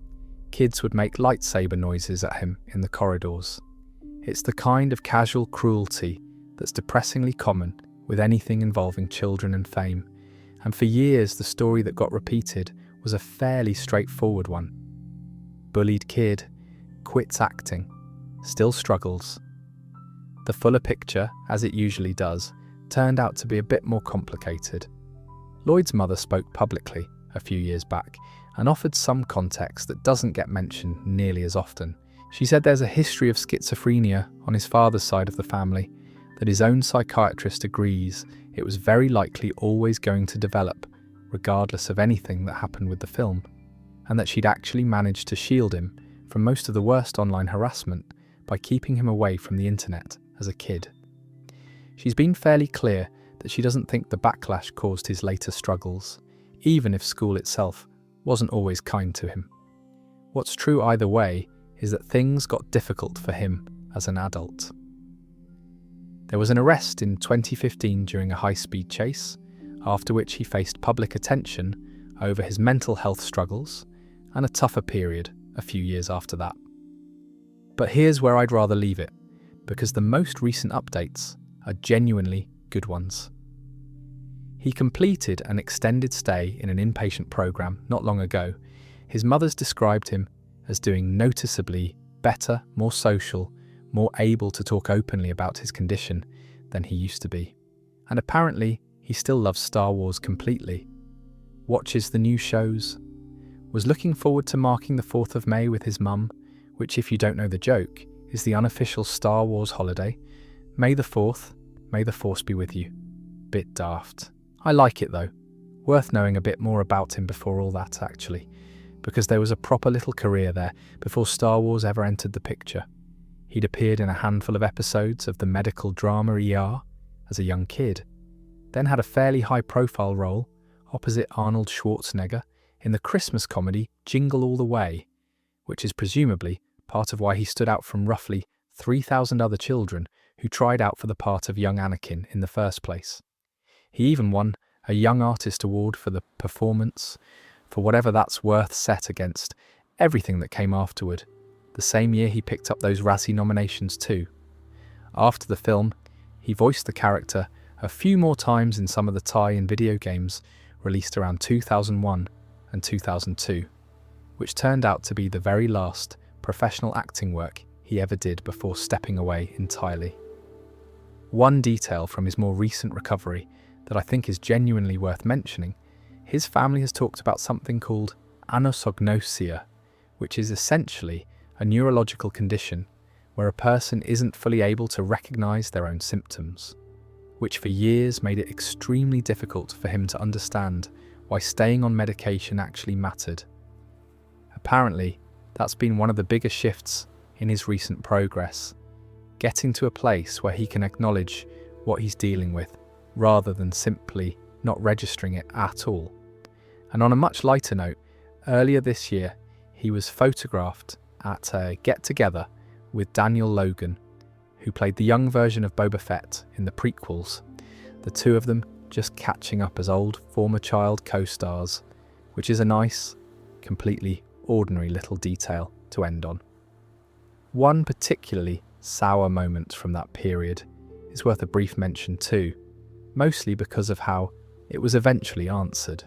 Kids would make lightsaber noises at him in the corridors. It's the kind of casual cruelty that's depressingly common with anything involving children and fame, and for years the story that got repeated was a fairly straightforward one. Bullied kid, quits acting, still struggles. The fuller picture, as it usually does, turned out to be a bit more complicated. Lloyd's mother spoke publicly a few years back and offered some context that doesn't get mentioned nearly as often. She said there's a history of schizophrenia on his father's side of the family, that his own psychiatrist agrees it was very likely always going to develop, regardless of anything that happened with the film, and that she'd actually managed to shield him from most of the worst online harassment by keeping him away from the internet as a kid. She's been fairly clear that she doesn't think the backlash caused his later struggles, even if school itself wasn't always kind to him. What's true either way is that things got difficult for him as an adult. There was an arrest in 2015 during a high-speed chase, after which he faced public attention over his mental health struggles and a tougher period a few years after that. But here's where I'd rather leave it, because the most recent updates are genuinely good ones. He completed an extended stay in an inpatient program not long ago. His mother's described him as doing noticeably better, more social, more able to talk openly about his condition than he used to be. And apparently, he still loves Star Wars completely. Watches the new shows. Was looking forward to marking the 4th of May with his mum, which, if you don't know the joke, is the unofficial Star Wars holiday. May the 4th, may the Force be with you. Bit daft. I like it though. Worth knowing a bit more about him before all that, actually, because there was a proper little career there before Star Wars ever entered the picture. He'd appeared in a handful of episodes of the medical drama ER as a young kid, then had a fairly high-profile role opposite Arnold Schwarzenegger in the Christmas comedy Jingle All the Way, which is presumably part of why he stood out from roughly 3,000 other children who tried out for the part of young Anakin in the first place. He even won a Young Artist Award for the performance, for whatever that's worth set against everything that came afterward. The same year he picked up those Razzie nominations too. After the film, he voiced the character a few more times in some of the tie-in video games released around 2001 and 2002, which turned out to be the very last professional acting work he ever did before stepping away entirely. One detail from his more recent recovery that I think is genuinely worth mentioning: his family has talked about something called anosognosia, which is essentially a neurological condition where a person isn't fully able to recognize their own symptoms, which for years made it extremely difficult for him to understand why staying on medication actually mattered. Apparently, that's been one of the biggest shifts in his recent progress, getting to a place where he can acknowledge what he's dealing with, rather than simply not registering it at all. And on a much lighter note, earlier this year, he was photographed at a get-together with Daniel Logan, who played the young version of Boba Fett in the prequels, the two of them just catching up as old former child co-stars, which is a nice, completely ordinary little detail to end on. One particularly sour moment from that period is worth a brief mention too, mostly because of how it was eventually answered.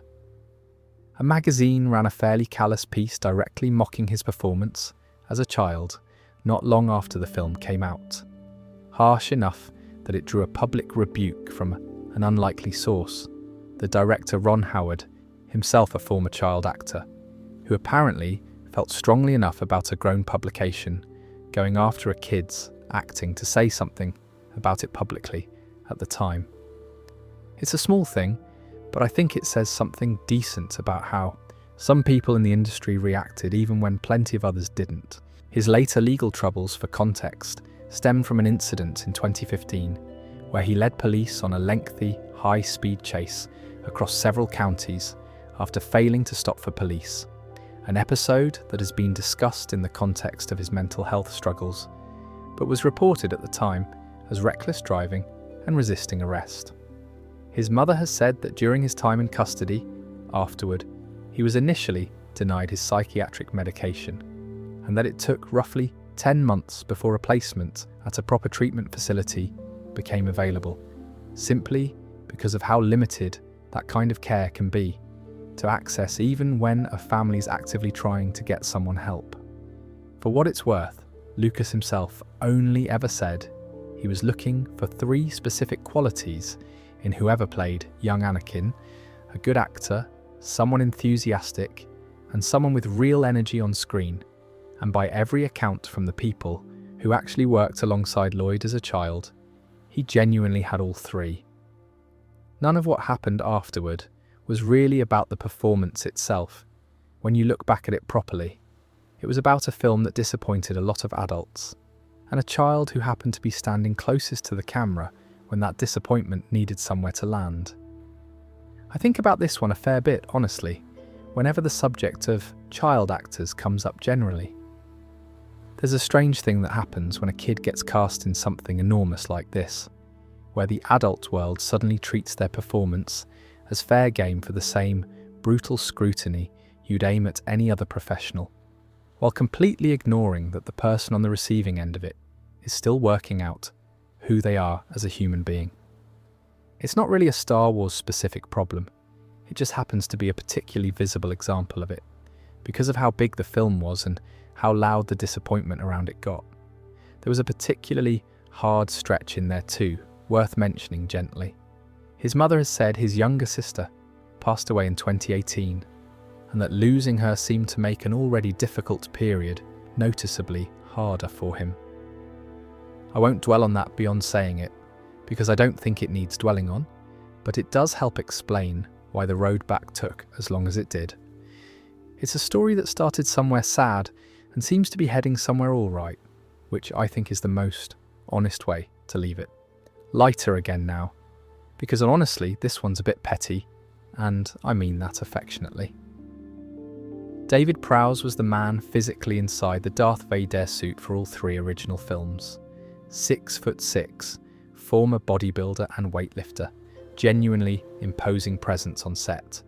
A magazine ran a fairly callous piece directly mocking his performance as a child not long after the film came out, harsh enough that it drew a public rebuke from an unlikely source, the director Ron Howard, himself a former child actor, who apparently felt strongly enough about a grown publication going after a kid's acting to say something about it publicly at the time. It's a small thing, but I think it says something decent about how some people in the industry reacted even when plenty of others didn't. His later legal troubles, for context, stemmed from an incident in 2015 where he led police on a lengthy, high-speed chase across several counties after failing to stop for police, an episode that has been discussed in the context of his mental health struggles, but was reported at the time as reckless driving and resisting arrest. His mother has said that during his time in custody, afterward, he was initially denied his psychiatric medication, and that it took roughly 10 months before a placement at a proper treatment facility became available, simply because of how limited that kind of care can be to access even when a family is actively trying to get someone help. For what it's worth, Lucas himself only ever said he was looking for 3 specific qualities in whoever played young Anakin: a good actor, someone enthusiastic, and someone with real energy on screen. And by every account from the people who actually worked alongside Lloyd as a child, he genuinely had all 3. None of what happened afterward was really about the performance itself. When you look back at it properly, it was about a film that disappointed a lot of adults, and a child who happened to be standing closest to the camera when that disappointment needed somewhere to land. I think about this one a fair bit, honestly, whenever the subject of child actors comes up generally. There's a strange thing that happens when a kid gets cast in something enormous like this, where the adult world suddenly treats their performance as fair game for the same brutal scrutiny you'd aim at any other professional, while completely ignoring that the person on the receiving end of it is still working out who they are as a human being. It's not really a Star Wars specific problem, it just happens to be a particularly visible example of it, because of how big the film was and how loud the disappointment around it got. There was a particularly hard stretch in there too, worth mentioning gently. His mother has said his younger sister passed away in 2018, and that losing her seemed to make an already difficult period noticeably harder for him. I won't dwell on that beyond saying it, because I don't think it needs dwelling on, but it does help explain why the road back took as long as it did. It's a story that started somewhere sad and seems to be heading somewhere all right, which I think is the most honest way to leave it. Lighter again now, because honestly, this one's a bit petty, and I mean that affectionately. David Prowse was the man physically inside the Darth Vader suit for all 3 original films. 6'6", former bodybuilder and weightlifter, genuinely imposing presence on set.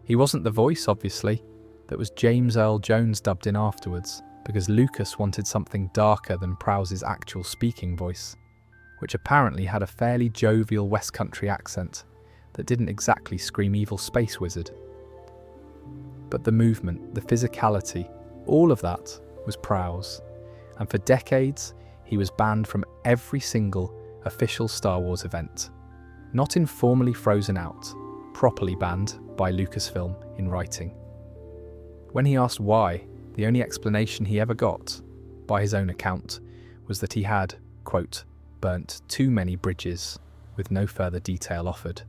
He wasn't the voice, obviously, that was James Earl Jones dubbed in afterwards, because Lucas wanted something darker than Prowse's actual speaking voice, which apparently had a fairly jovial West Country accent that didn't exactly scream evil space wizard. But the movement, the physicality, all of that was Prowse, and for decades he was banned from every single official Star Wars event. Not informally frozen out, properly banned by Lucasfilm in writing. When he asked why, the only explanation he ever got, by his own account, was that he had, quote, burnt too many bridges, with no further detail offered.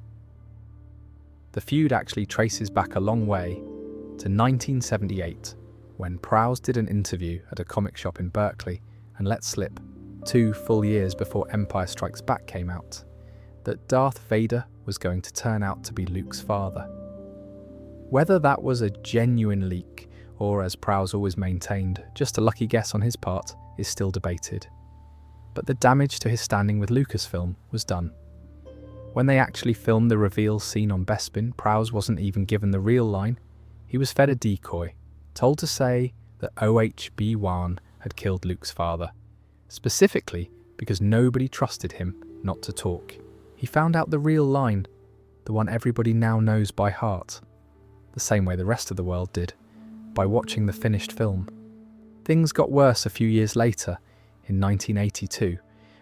The feud actually traces back a long way to 1978, when Prowse did an interview at a comic shop in Berkeley and let slip, 2 full years before Empire Strikes Back came out, that Darth Vader was going to turn out to be Luke's father. Whether that was a genuine leak, or as Prowse always maintained, just a lucky guess on his part, is still debated. But the damage to his standing with Lucasfilm was done. When they actually filmed the reveal scene on Bespin, Prowse wasn't even given the real line. He was fed a decoy, told to say that Obi-Wan had killed Luke's father, specifically because nobody trusted him not to talk. He found out the real line, the one everybody now knows by heart, the same way the rest of the world did, by watching the finished film. Things got worse a few years later, in 1982,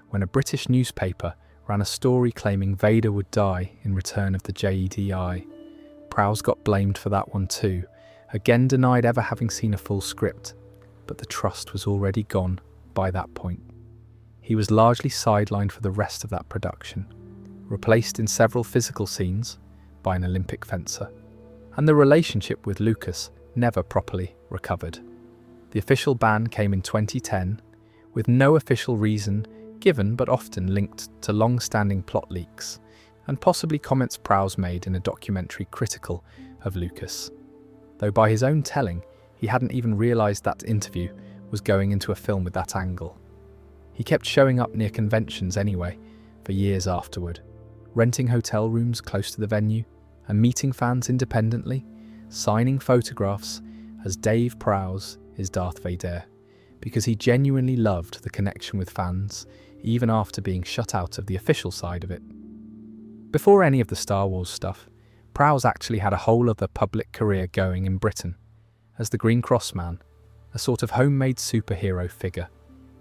when a British newspaper ran a story claiming Vader would die in Return of the Jedi. Prowse got blamed for that one too, again denied ever having seen a full script, but the trust was already gone by that point. He was largely sidelined for the rest of that production, replaced in several physical scenes by an Olympic fencer, and the relationship with Lucas never properly recovered. The official ban came in 2010, with no official reason given but often linked to long-standing plot leaks, and possibly comments Prowse made in a documentary critical of Lucas. Though by his own telling, he hadn't even realised that interview was going into a film with that angle. He kept showing up near conventions anyway, for years afterward, renting hotel rooms close to the venue, and meeting fans independently, signing photographs as Dave Prowse is Darth Vader, because he genuinely loved the connection with fans, even after being shut out of the official side of it. Before any of the Star Wars stuff, Prowse actually had a whole other public career going in Britain, as the Green Cross Man, a sort of homemade superhero figure,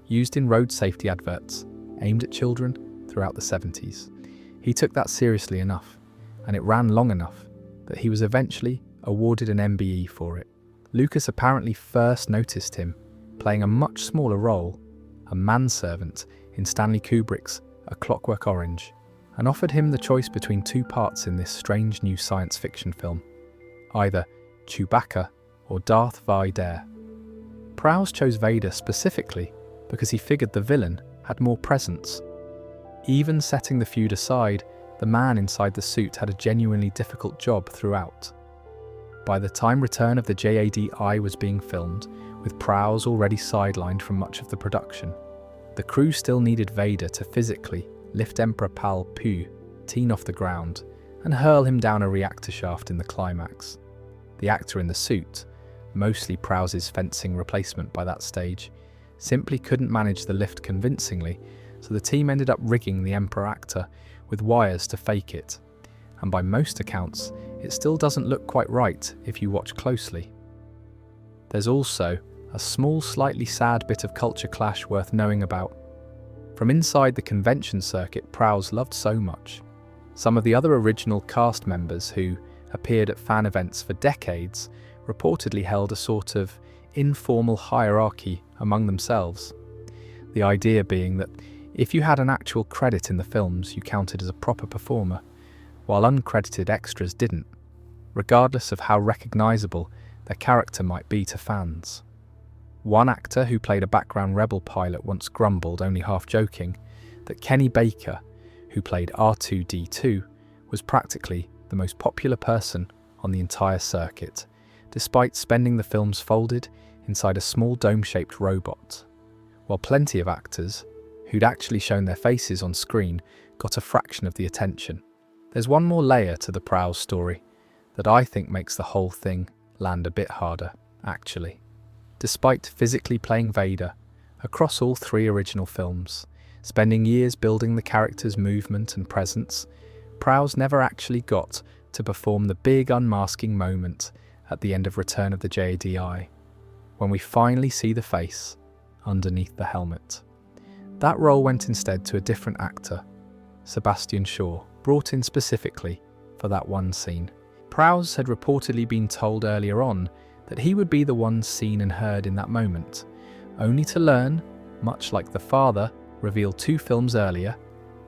used in road safety adverts, aimed at children throughout the 70s. He took that seriously enough, and it ran long enough, that he was eventually awarded an MBE for it. Lucas apparently first noticed him playing a much smaller role, a manservant in Stanley Kubrick's A Clockwork Orange, and offered him the choice between 2 parts in this strange new science fiction film, either Chewbacca or Darth Vader. Prowse chose Vader specifically because he figured the villain had more presence. Even setting the feud aside, the man inside the suit had a genuinely difficult job throughout. By the time Return of the Jedi was being filmed, with Prowse already sidelined from much of the production, the crew still needed Vader to physically lift Emperor Palpatine off the ground and hurl him down a reactor shaft in the climax. The actor in the suit, mostly Prowse's fencing replacement by that stage, simply couldn't manage the lift convincingly, so the team ended up rigging the Emperor actor with wires to fake it, and by most accounts, it still doesn't look quite right if you watch closely. There's also a small, slightly sad bit of culture clash worth knowing about. From inside the convention circuit Prowse loved so much, some of the other original cast members who appeared at fan events for decades reportedly held a sort of informal hierarchy among themselves. The idea being that if you had an actual credit in the films, you counted as a proper performer, while uncredited extras didn't, regardless of how recognisable their character might be to fans. One actor who played a background rebel pilot once grumbled, only half joking, that Kenny Baker, who played R2-D2, was practically the most popular person on the entire circuit, despite spending the films folded inside a small dome-shaped robot, while plenty of actors, who'd actually shown their faces on screen, got a fraction of the attention. There's one more layer to the Prowse story that I think makes the whole thing land a bit harder, actually. Despite physically playing Vader across all 3 original films, spending years building the character's movement and presence, Prowse never actually got to perform the big unmasking moment at the end of Return of the Jedi, when we finally see the face underneath the helmet. That role went instead to a different actor, Sebastian Shaw, brought in specifically for that one scene. Prowse had reportedly been told earlier on that he would be the one seen and heard in that moment, only to learn much like the father revealed 2 films earlier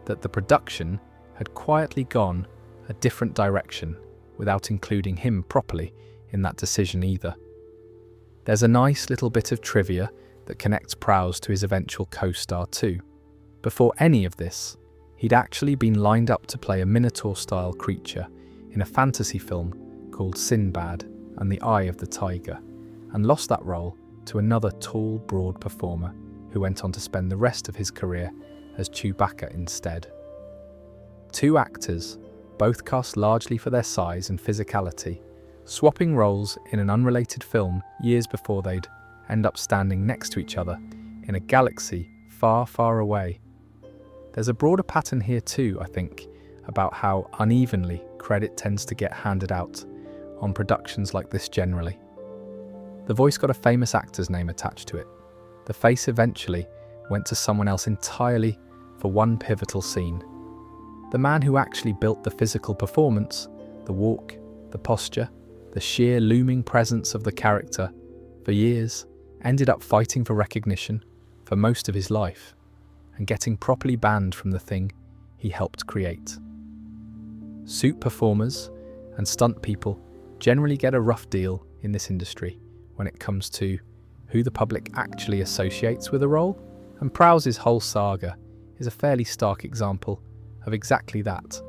that the production had quietly gone a different direction without including him properly in that decision either. There's a nice little bit of trivia that connects Prowse to his eventual co-star too. Before any of this, he'd actually been lined up to play a Minotaur-style creature in a fantasy film called Sinbad and the Eye of the Tiger, and lost that role to another tall, broad performer who went on to spend the rest of his career as Chewbacca instead. 2 actors, both cast largely for their size and physicality, swapping roles in an unrelated film years before they'd end up standing next to each other in a galaxy far, far away. There's a broader pattern here too, I think, about how unevenly credit tends to get handed out on productions like this generally. The voice got a famous actor's name attached to it. The face eventually went to someone else entirely for one pivotal scene. The man who actually built the physical performance, the walk, the posture, the sheer looming presence of the character, for years, ended up fighting for recognition for most of his life and getting properly banned from the thing he helped create. Suit performers and stunt people generally get a rough deal in this industry when it comes to who the public actually associates with a role, and Prowse's whole saga is a fairly stark example of exactly that.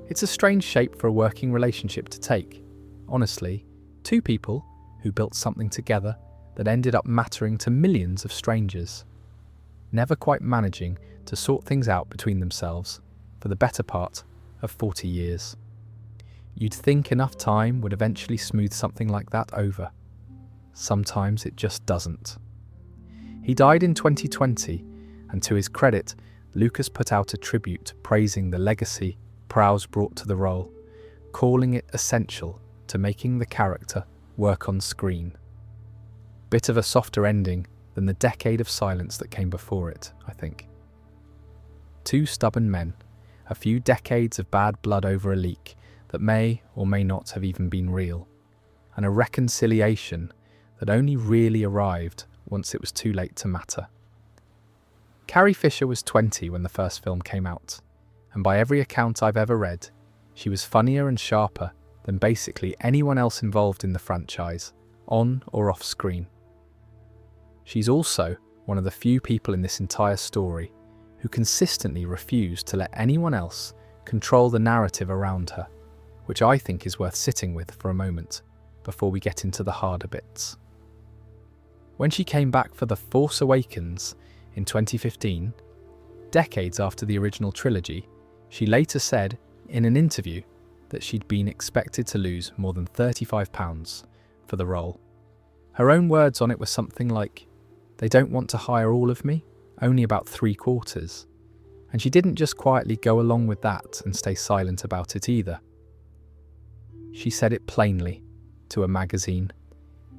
It's a strange shape for a working relationship to take. Honestly, 2 people who built something together that ended up mattering to millions of strangers, never quite managing to sort things out between themselves for the better part of 40 years. You'd think enough time would eventually smooth something like that over. Sometimes it just doesn't. He died in 2020, and to his credit, Lucas put out a tribute praising the legacy Prowse brought to the role, calling it essential to making the character work on screen. Bit of a softer ending than the decade of silence that came before it, I think. 2 stubborn men, a few decades of bad blood over a leak that may or may not have even been real, and a reconciliation that only really arrived once it was too late to matter. Carrie Fisher was 20 when the first film came out, and by every account I've ever read, she was funnier and sharper than basically anyone else involved in the franchise, on or off screen. She's also one of the few people in this entire story who consistently refused to let anyone else control the narrative around her, which I think is worth sitting with for a moment before we get into the harder bits. When she came back for The Force Awakens in 2015, decades after the original trilogy, she later said in an interview that she'd been expected to lose more than 35 pounds for the role. Her own words on it were something like, "They don't want to hire all of me, only about 3/4. And she didn't just quietly go along with that and stay silent about it either. She said it plainly to a magazine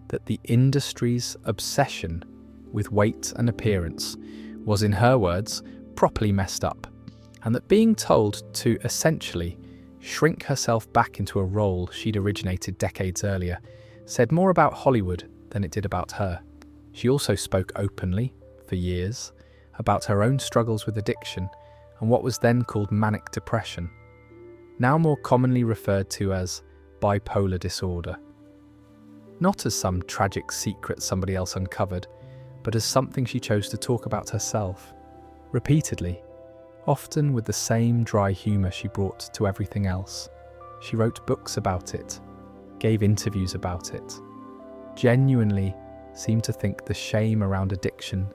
that the industry's obsession with weight and appearance was, in her words, properly messed up, and that being told to essentially shrink herself back into a role she'd originated decades earlier said more about Hollywood than it did about her. She also spoke openly, for years, about her own struggles with addiction and what was then called manic depression, now more commonly referred to as bipolar disorder. Not as some tragic secret somebody else uncovered, but as something she chose to talk about herself, repeatedly, often with the same dry humour she brought to everything else. She wrote books about it, gave interviews about it, genuinely seemed to think the shame around addiction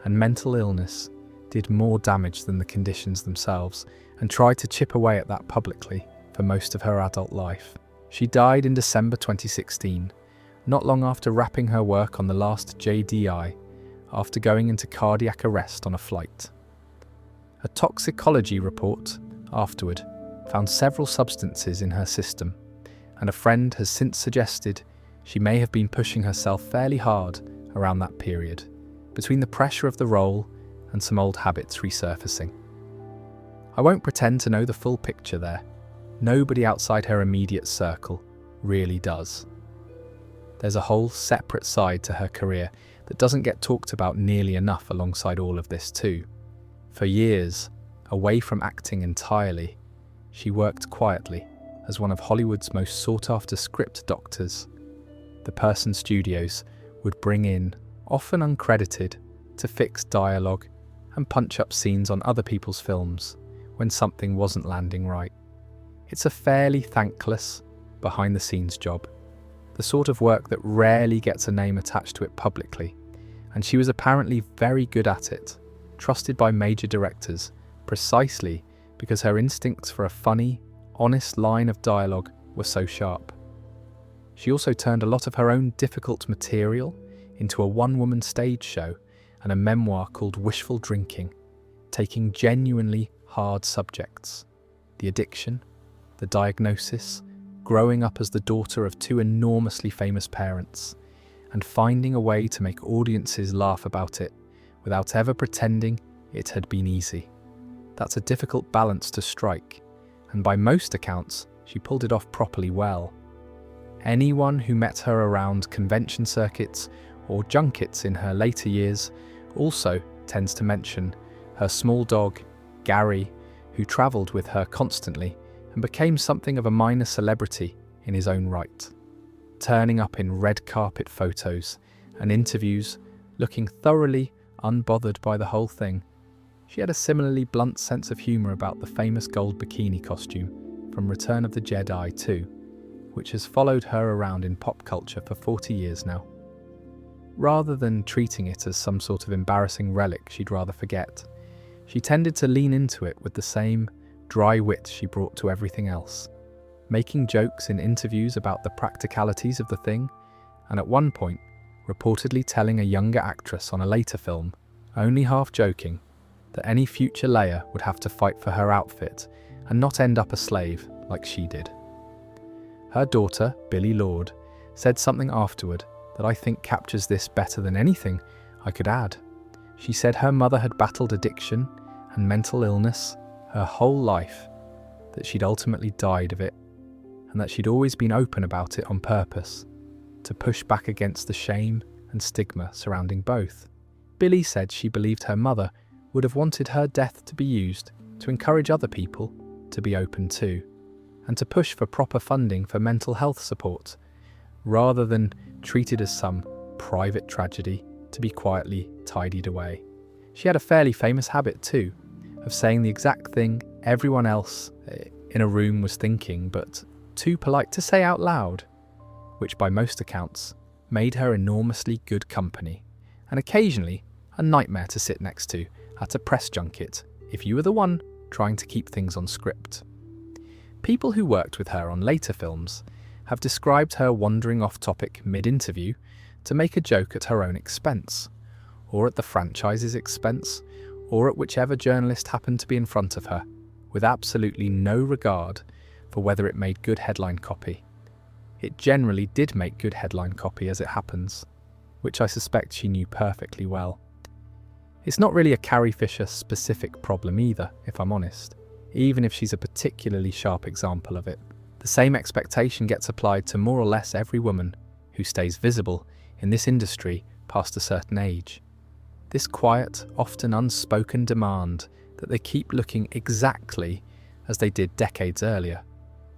and mental illness did more damage than the conditions themselves, and tried to chip away at that publicly for most of her adult life. She died in December 2016, not long after wrapping her work on the last JDI, after going into cardiac arrest on a flight. A toxicology report afterward found several substances in her system, and a friend has since suggested she may have been pushing herself fairly hard around that period, between the pressure of the role and some old habits resurfacing. I won't pretend to know the full picture there. Nobody outside her immediate circle really does. There's a whole separate side to her career that doesn't get talked about nearly enough alongside all of this too. For years, away from acting entirely, she worked quietly as one of Hollywood's most sought-after script doctors. The person studios would bring in, often uncredited, to fix dialogue and punch up scenes on other people's films when something wasn't landing right. It's a fairly thankless, behind-the-scenes job, the sort of work that rarely gets a name attached to it publicly, and she was apparently very good at it, trusted by major directors, precisely because her instincts for a funny, honest line of dialogue were so sharp. She also turned a lot of her own difficult material into a one-woman stage show and a memoir called Wishful Drinking, taking genuinely hard subjects: the addiction, the diagnosis, growing up as the daughter of two enormously famous parents, and finding a way to make audiences laugh about it without ever pretending it had been easy. That's a difficult balance to strike, and by most accounts, she pulled it off properly well. Anyone who met her around convention circuits or junkets in her later years also tends to mention her small dog, Gary, who travelled with her constantly and became something of a minor celebrity in his own right, turning up in red carpet photos and interviews, looking thoroughly unbothered by the whole thing. She had a similarly blunt sense of humour about the famous gold bikini costume from Return of the Jedi 2, which has followed her around in pop culture for 40 years now. Rather than treating it as some sort of embarrassing relic she'd rather forget, she tended to lean into it with the same dry wit she brought to everything else, making jokes in interviews about the practicalities of the thing, and at one point, reportedly telling a younger actress on a later film, only half joking, that any future Leia would have to fight for her outfit and not end up a slave like she did. Her daughter, Billie Lourd, said something afterward that I think captures this better than anything I could add. She said her mother had battled addiction and mental illness her whole life, that she'd ultimately died of it, and that she'd always been open about it on purpose, to push back against the shame and stigma surrounding both. Billie said she believed her mother would have wanted her death to be used to encourage other people to be open too, and to push for proper funding for mental health support, rather than treated as some private tragedy to be quietly tidied away. She had a fairly famous habit too, of saying the exact thing everyone else in a room was thinking, but too polite to say out loud, which by most accounts made her enormously good company, and occasionally a nightmare to sit next to at a press junket if you were the one trying to keep things on script. People who worked with her on later films have described her wandering off topic mid-interview to make a joke at her own expense, or at the franchise's expense, or at whichever journalist happened to be in front of her, with absolutely no regard for whether it made good headline copy. It generally did make good headline copy as it happens, which I suspect she knew perfectly well. It's not really a Carrie Fisher specific problem either, if I'm honest, even if she's a particularly sharp example of it. The same expectation gets applied to more or less every woman who stays visible in this industry past a certain age. This quiet, often unspoken demand that they keep looking exactly as they did decades earlier,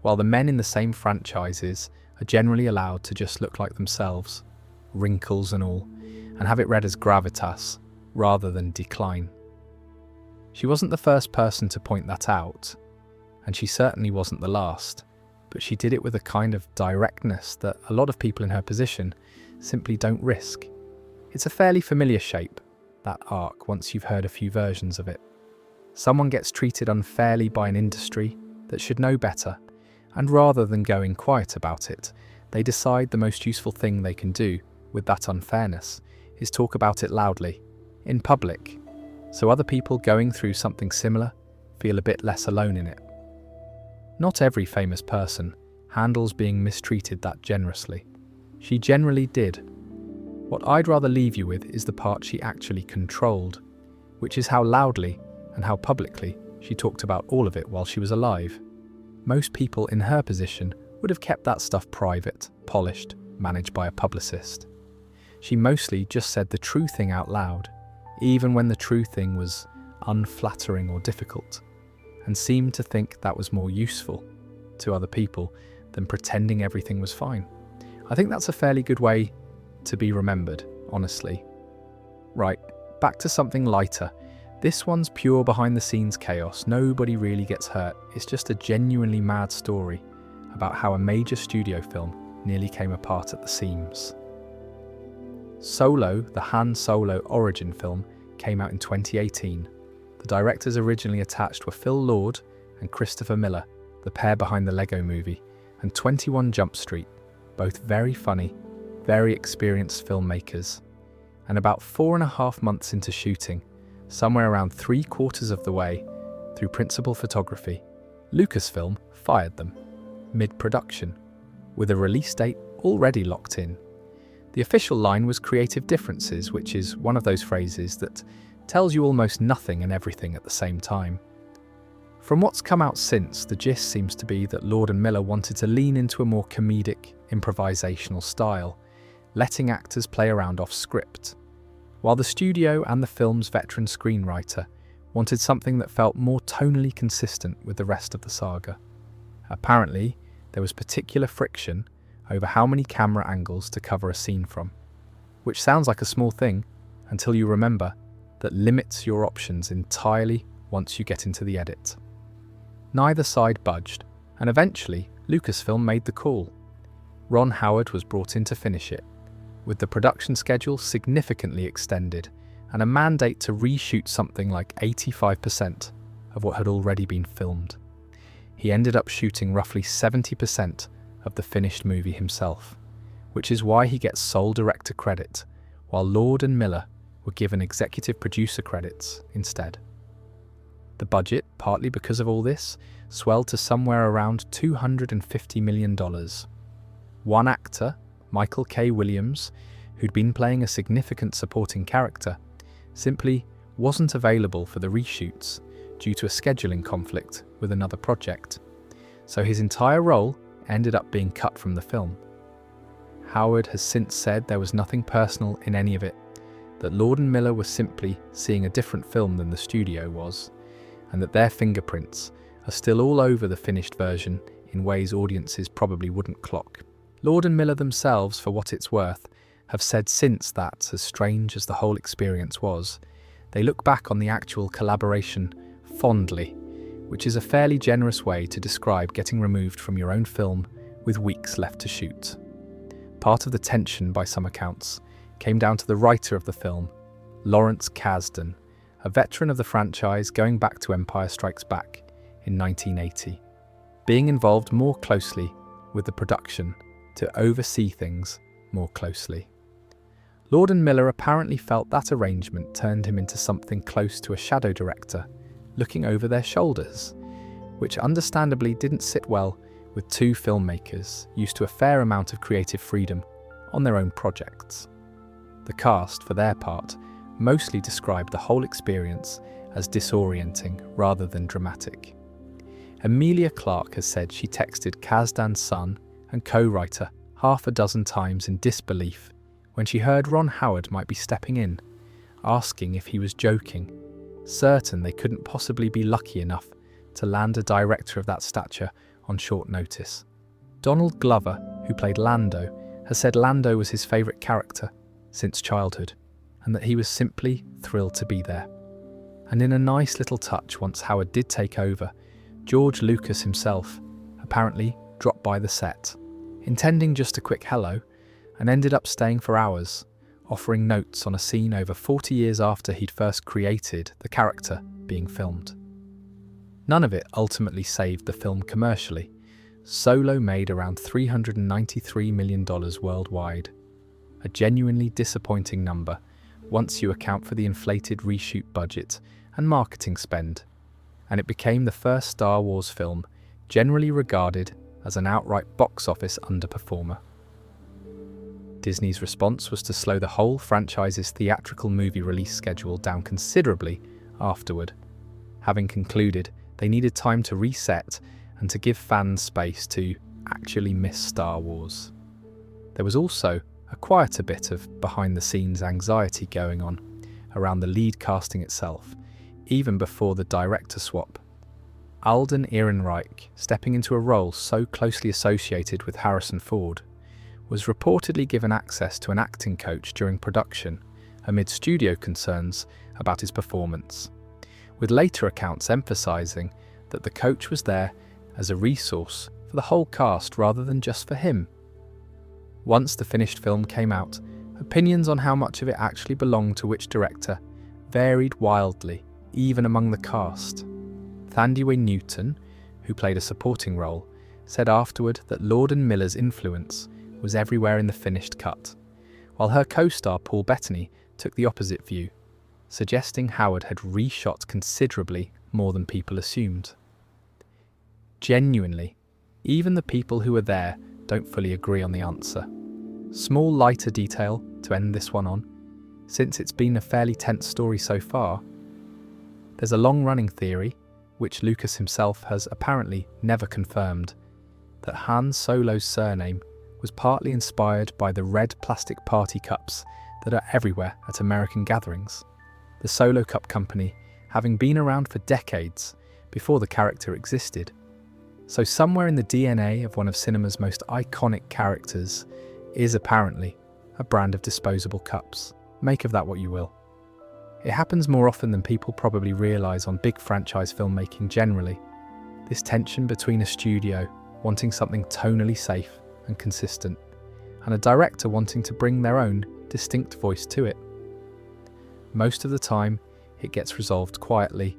while the men in the same franchises are generally allowed to just look like themselves, wrinkles and all, and have it read as gravitas rather than decline. She wasn't the first person to point that out, and she certainly wasn't the last, but she did it with a kind of directness that a lot of people in her position simply don't risk. It's a fairly familiar shape, that arc, once you've heard a few versions of it. Someone gets treated unfairly by an industry that should know better, and rather than going quiet about it, they decide the most useful thing they can do with that unfairness is talk about it loudly, in public, so other people going through something similar feel a bit less alone in it. Not every famous person handles being mistreated that generously. She generally did. What I'd rather leave you with is the part she actually controlled, which is how loudly and how publicly she talked about all of it while she was alive. Most people in her position would have kept that stuff private, polished, managed by a publicist. She mostly just said the true thing out loud, even when the true thing was unflattering or difficult, and seemed to think that was more useful to other people than pretending everything was fine. I think that's a fairly good way to be remembered, honestly. Right, back to something lighter. This one's pure behind-the-scenes chaos. Nobody really gets hurt. It's just a genuinely mad story about how a major studio film nearly came apart at the seams. Solo, the Han Solo origin film, came out in 2018. The directors originally attached were Phil Lord and Christopher Miller, the pair behind the Lego Movie, and 21 Jump Street, both very funny, very experienced filmmakers. And about 4.5 months into shooting, somewhere around 3/4 of the way through principal photography, Lucasfilm fired them, mid-production, with a release date already locked in. The official line was creative differences, which is one of those phrases that tells you almost nothing and everything at the same time. From what's come out since, the gist seems to be that Lord and Miller wanted to lean into a more comedic, improvisational style, letting actors play around off script, while the studio and the film's veteran screenwriter wanted something that felt more tonally consistent with the rest of the saga. Apparently, there was particular friction over how many camera angles to cover a scene from, which sounds like a small thing until you remember that limits your options entirely once you get into the edit. Neither side budged, and eventually Lucasfilm made the call. Ron Howard was brought in to finish it, with the production schedule significantly extended and a mandate to reshoot something like 85% of what had already been filmed. He ended up shooting roughly 70% of the finished movie himself, which is why he gets sole director credit, while Lord and Miller were given executive producer credits instead. The budget, partly because of all this, swelled to somewhere around $250 million. One actor, Michael K. Williams, who'd been playing a significant supporting character, simply wasn't available for the reshoots due to a scheduling conflict with another project, so his entire role ended up being cut from the film. Howard has since said there was nothing personal in any of it, that Lord and Miller were simply seeing a different film than the studio was, and that their fingerprints are still all over the finished version in ways audiences probably wouldn't clock. Lord and Miller themselves, for what it's worth, have said since that, as strange as the whole experience was, they look back on the actual collaboration fondly, which is a fairly generous way to describe getting removed from your own film with weeks left to shoot. Part of the tension, by some accounts, came down to the writer of the film, Lawrence Kasdan, a veteran of the franchise going back to Empire Strikes Back in 1980, being involved more closely with the production to oversee things more closely. Lord and Miller apparently felt that arrangement turned him into something close to a shadow director, looking over their shoulders, which understandably didn't sit well with two filmmakers used to a fair amount of creative freedom on their own projects. The cast, for their part, mostly described the whole experience as disorienting rather than dramatic. Emilia Clarke has said she texted Kasdan's son and co-writer half a dozen times in disbelief when she heard Ron Howard might be stepping in, asking if he was joking, certain they couldn't possibly be lucky enough to land a director of that stature on short notice. Donald Glover, who played Lando, has said Lando was his favourite character since childhood, and that he was simply thrilled to be there. And in a nice little touch, once Howard did take over, George Lucas himself apparently dropped by the set, intending just a quick hello, and ended up staying for hours, offering notes on a scene over 40 years after he'd first created the character being filmed. None of it ultimately saved the film commercially. Solo made around $393 million worldwide, a genuinely disappointing number once you account for the inflated reshoot budget and marketing spend, and it became the first Star Wars film generally regarded as an outright box office underperformer. Disney's response was to slow the whole franchise's theatrical movie release schedule down considerably afterward, having concluded they needed time to reset and to give fans space to actually miss Star Wars. There was also a quieter bit of behind-the-scenes anxiety going on around the lead casting itself, even before the director swap. Alden Ehrenreich, stepping into a role so closely associated with Harrison Ford, was reportedly given access to an acting coach during production amid studio concerns about his performance, with later accounts emphasising that the coach was there as a resource for the whole cast rather than just for him. Once the finished film came out, opinions on how much of it actually belonged to which director varied wildly, even among the cast. Thandie Newton, who played a supporting role, said afterward that Lord and Miller's influence was everywhere in the finished cut, while her co-star Paul Bettany took the opposite view, suggesting Howard had reshot considerably more than people assumed. Genuinely, even the people who were there don't fully agree on the answer. Small lighter detail to end this one on, since it's been a fairly tense story so far. There's a long-running theory, which Lucas himself has apparently never confirmed, that Han Solo's surname was partly inspired by the red plastic party cups that are everywhere at American gatherings. The Solo Cup company having been around for decades before the character existed. So somewhere in the DNA of one of cinema's most iconic characters is apparently a brand of disposable cups. Make of that what you will. It happens more often than people probably realise on big franchise filmmaking generally. This tension between a studio wanting something tonally safe and consistent, and a director wanting to bring their own distinct voice to it. Most of the time, it gets resolved quietly,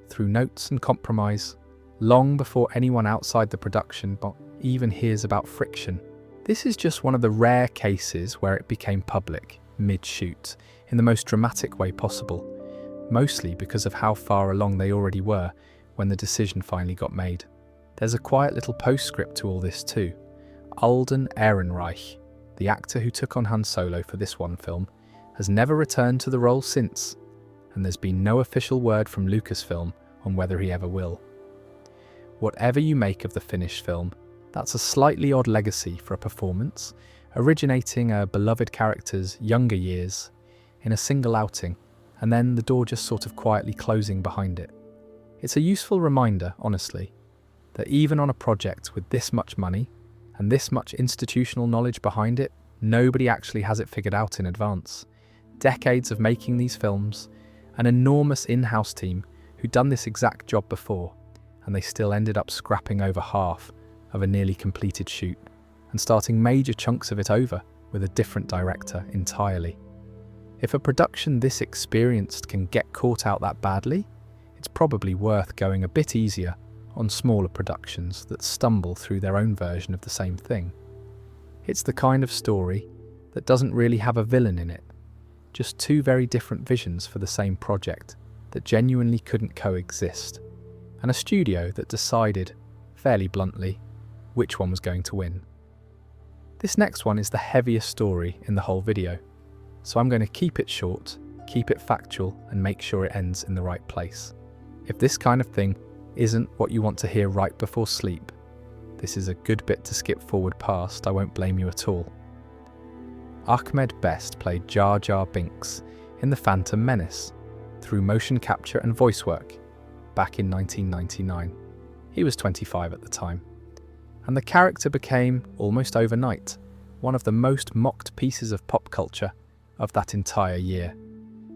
through notes and compromise, long before anyone outside the production even hears about friction. This is just one of the rare cases where it became public, mid-shoot, in the most dramatic way possible, mostly because of how far along they already were when the decision finally got made. There's a quiet little postscript to all this too. Alden Ehrenreich, the actor who took on Han Solo for this one film, has never returned to the role since, and there's been no official word from Lucasfilm on whether he ever will. Whatever you make of the finished film, that's a slightly odd legacy for a performance, originating a beloved character's younger years in a single outing, and then the door just sort of quietly closing behind it. It's a useful reminder, honestly, that even on a project with this much money and this much institutional knowledge behind it, nobody actually has it figured out in advance. Decades of making these films, an enormous in-house team who'd done this exact job before, and they still ended up scrapping over half of a nearly completed shoot and starting major chunks of it over with a different director entirely. If a production this experienced can get caught out that badly, it's probably worth going a bit easier on smaller productions that stumble through their own version of the same thing. It's the kind of story that doesn't really have a villain in it, just two very different visions for the same project that genuinely couldn't coexist, and a studio that decided, fairly bluntly, which one was going to win. This next one is the heaviest story in the whole video, so I'm going to keep it short, keep it factual, and make sure it ends in the right place. If this kind of thing isn't what you want to hear right before sleep, this is a good bit to skip forward past, I won't blame you at all. Ahmed Best played Jar Jar Binks in The Phantom Menace through motion capture and voice work back in 1999. He was 25 at the time, and the character became, almost overnight, one of the most mocked pieces of pop culture of that entire year.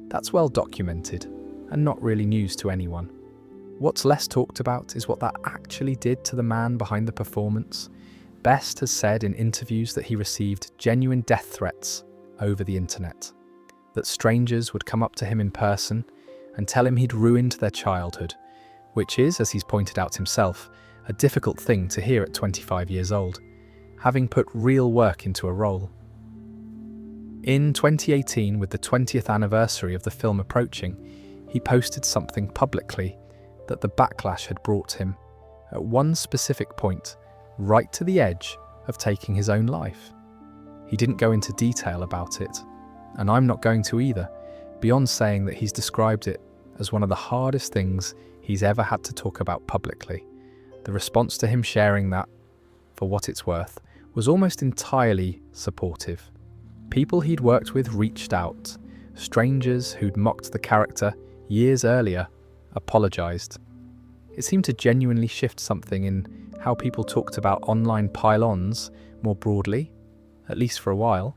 That's well documented, and not really news to anyone. What's less talked about is what that actually did to the man behind the performance. Best has said in interviews that he received genuine death threats over the internet, that strangers would come up to him in person and tell him he'd ruined their childhood, which is, as he's pointed out himself, a difficult thing to hear at 25 years old, having put real work into a role. In 2018, with the 20th anniversary of the film approaching, he posted something publicly that the backlash had brought him, at one specific point, right to the edge of taking his own life. He didn't go into detail about it, and I'm not going to either, beyond saying that he's described it as one of the hardest things he's ever had to talk about publicly. The response to him sharing that, for what it's worth, was almost entirely supportive. People he'd worked with reached out. Strangers who'd mocked the character years earlier apologised. It seemed to genuinely shift something in how people talked about online pile-ons more broadly, at least for a while.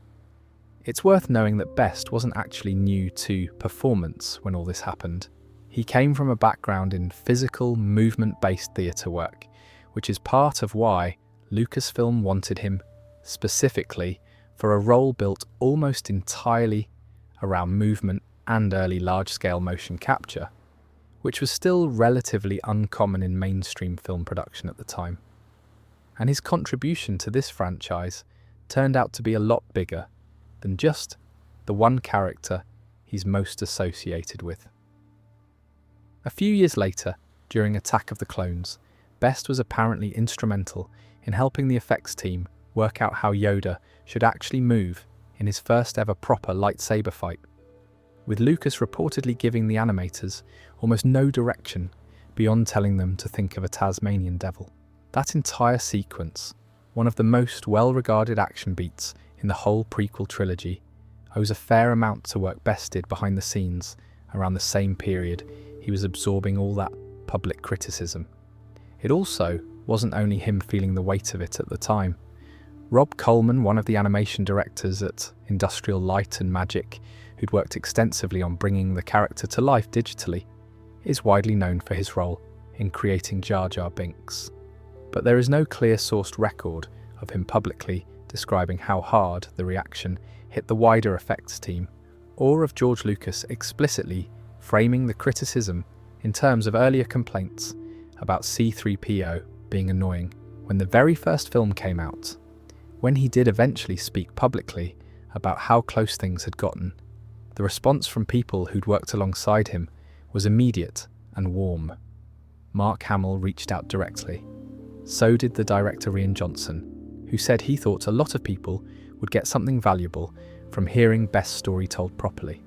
It's worth knowing that Best wasn't actually new to performance when all this happened. He came from a background in physical, movement-based theatre work, which is part of why Lucasfilm wanted him specifically for a role built almost entirely around movement and early large-scale motion capture, which was still relatively uncommon in mainstream film production at the time. And his contribution to this franchise turned out to be a lot bigger than just the one character he's most associated with. A few years later, during Attack of the Clones, Best was apparently instrumental in helping the effects team work out how Yoda should actually move in his first ever proper lightsaber fight, with Lucas reportedly giving the animators almost no direction beyond telling them to think of a Tasmanian devil. That entire sequence, one of the most well-regarded action beats in the whole prequel trilogy, owes a fair amount to work Best did behind the scenes around the same period he was absorbing all that public criticism. It also wasn't only him feeling the weight of it at the time. Rob Coleman, one of the animation directors at Industrial Light and Magic, who'd worked extensively on bringing the character to life digitally, is widely known for his role in creating Jar Jar Binks. But there is no clear-sourced record of him publicly describing how hard the reaction hit the wider effects team, or of George Lucas explicitly framing the criticism in terms of earlier complaints about C-3PO being annoying when the very first film came out. When he did eventually speak publicly about how close things had gotten, the response from people who'd worked alongside him was immediate and warm. Mark Hamill reached out directly. So did the director Rian Johnson, who said he thought a lot of people would get something valuable from hearing Best's story told properly.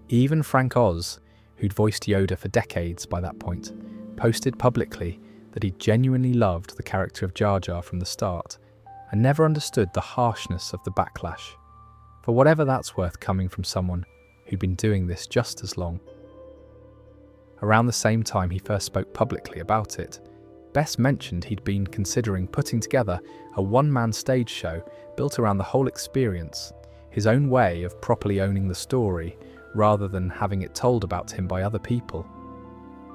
Even Frank Oz, who'd voiced Yoda for decades by that point, posted publicly that he genuinely loved the character of Jar Jar from the start and never understood the harshness of the backlash, for whatever that's worth coming from someone who'd been doing this just as long. Around the same time he first spoke publicly about it, Best mentioned he'd been considering putting together a one-man stage show built around the whole experience, his own way of properly owning the story rather than having it told about him by other people.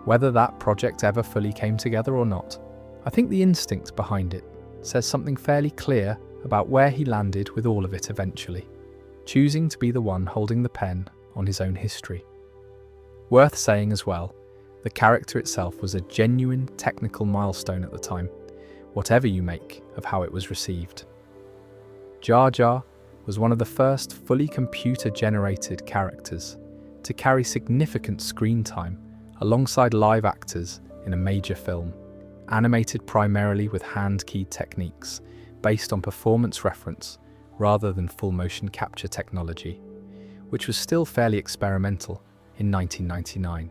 Whether that project ever fully came together or not, I think the instinct behind it says something fairly clear about where he landed with all of it eventually, choosing to be the one holding the pen on his own history. Worth saying as well, the character itself was a genuine technical milestone at the time, whatever you make of how it was received. Jar Jar was one of the first fully computer-generated characters to carry significant screen time alongside live actors in a major film, animated primarily with hand-keyed techniques based on performance reference rather than full motion capture technology, which was still fairly experimental in 1999.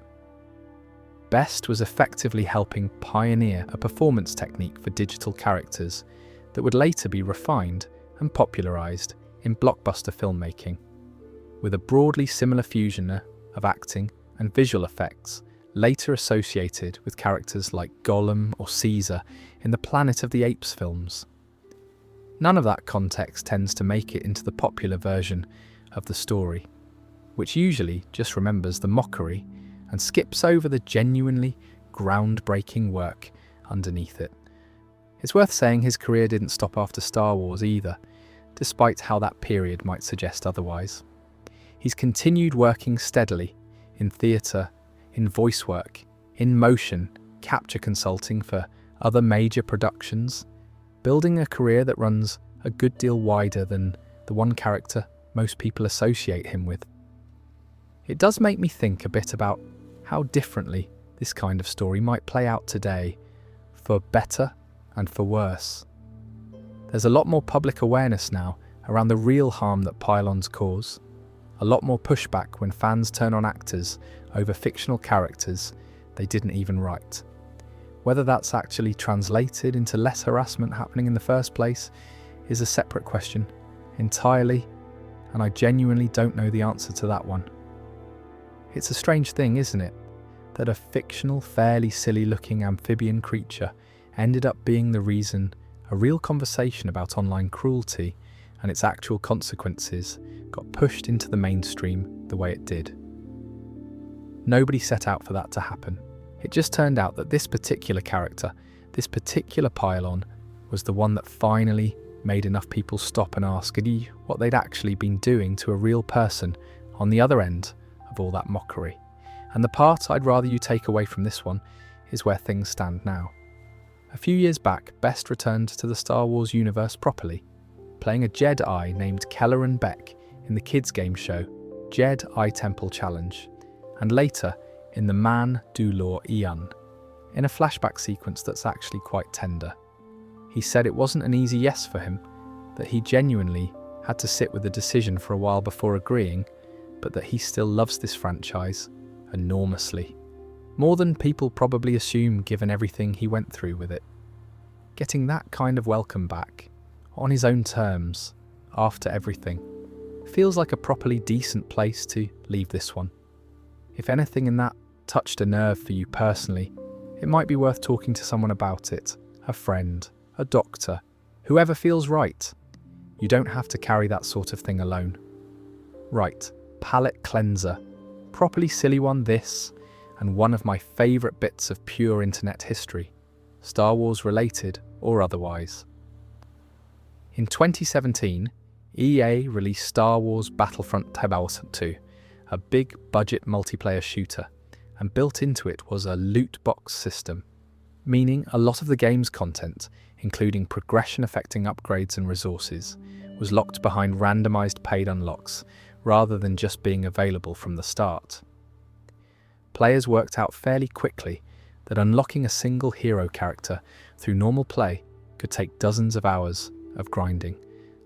Best was effectively helping pioneer a performance technique for digital characters that would later be refined and popularised in blockbuster filmmaking, with a broadly similar fusion of acting and visual effects later associated with characters like Gollum or Caesar in the Planet of the Apes films. None of that context tends to make it into the popular version of the story, which usually just remembers the mockery and skips over the genuinely groundbreaking work underneath it. It's worth saying his career didn't stop after Star Wars either, despite how that period might suggest otherwise. He's continued working steadily in theatre, in voice work, in motion, capture consulting for other major productions, building a career that runs a good deal wider than the one character most people associate him with. It does make me think a bit about how differently this kind of story might play out today, for better and for worse. There's a lot more public awareness now around the real harm that pylons cause, a lot more pushback when fans turn on actors over fictional characters they didn't even write. Whether that's actually translated into less harassment happening in the first place is a separate question, entirely and I genuinely don't know the answer to that one. It's a strange thing, isn't it, that a fictional, fairly silly-looking amphibian creature ended up being the reason a real conversation about online cruelty and its actual consequences got pushed into the mainstream the way it did. Nobody set out for that to happen. It just turned out that this particular character, this particular pylon, was the one that finally made enough people stop and ask what they'd actually been doing to a real person on the other end of all that mockery. And the part I'd rather you take away from this one is where things stand now. A few years back, Best returned to the Star Wars universe properly, playing a Jedi named Kelleran Beck in the kids' game show Jedi Temple Challenge, and later in the Man Dulor Ian, in a flashback sequence that's actually quite tender. He said it wasn't an easy yes for him, that he genuinely had to sit with the decision for a while before agreeing, but that he still loves this franchise enormously. More than people probably assume given everything he went through with it. Getting that kind of welcome back, on his own terms, after everything, feels like a properly decent place to leave this one. If anything in that touched a nerve for you personally, it might be worth talking to someone about it, a friend, a doctor, whoever feels right. You don't have to carry that sort of thing alone. Right, palate cleanser. Properly silly one this, and one of my favourite bits of pure internet history, Star Wars related or otherwise. In 2017, EA released Star Wars Battlefront 2, a big budget multiplayer shooter, and built into it was a loot box system, meaning a lot of the game's content, including progression-affecting upgrades and resources, was locked behind randomised paid unlocks rather than just being available from the start. Players worked out fairly quickly that unlocking a single hero character through normal play could take dozens of hours of grinding,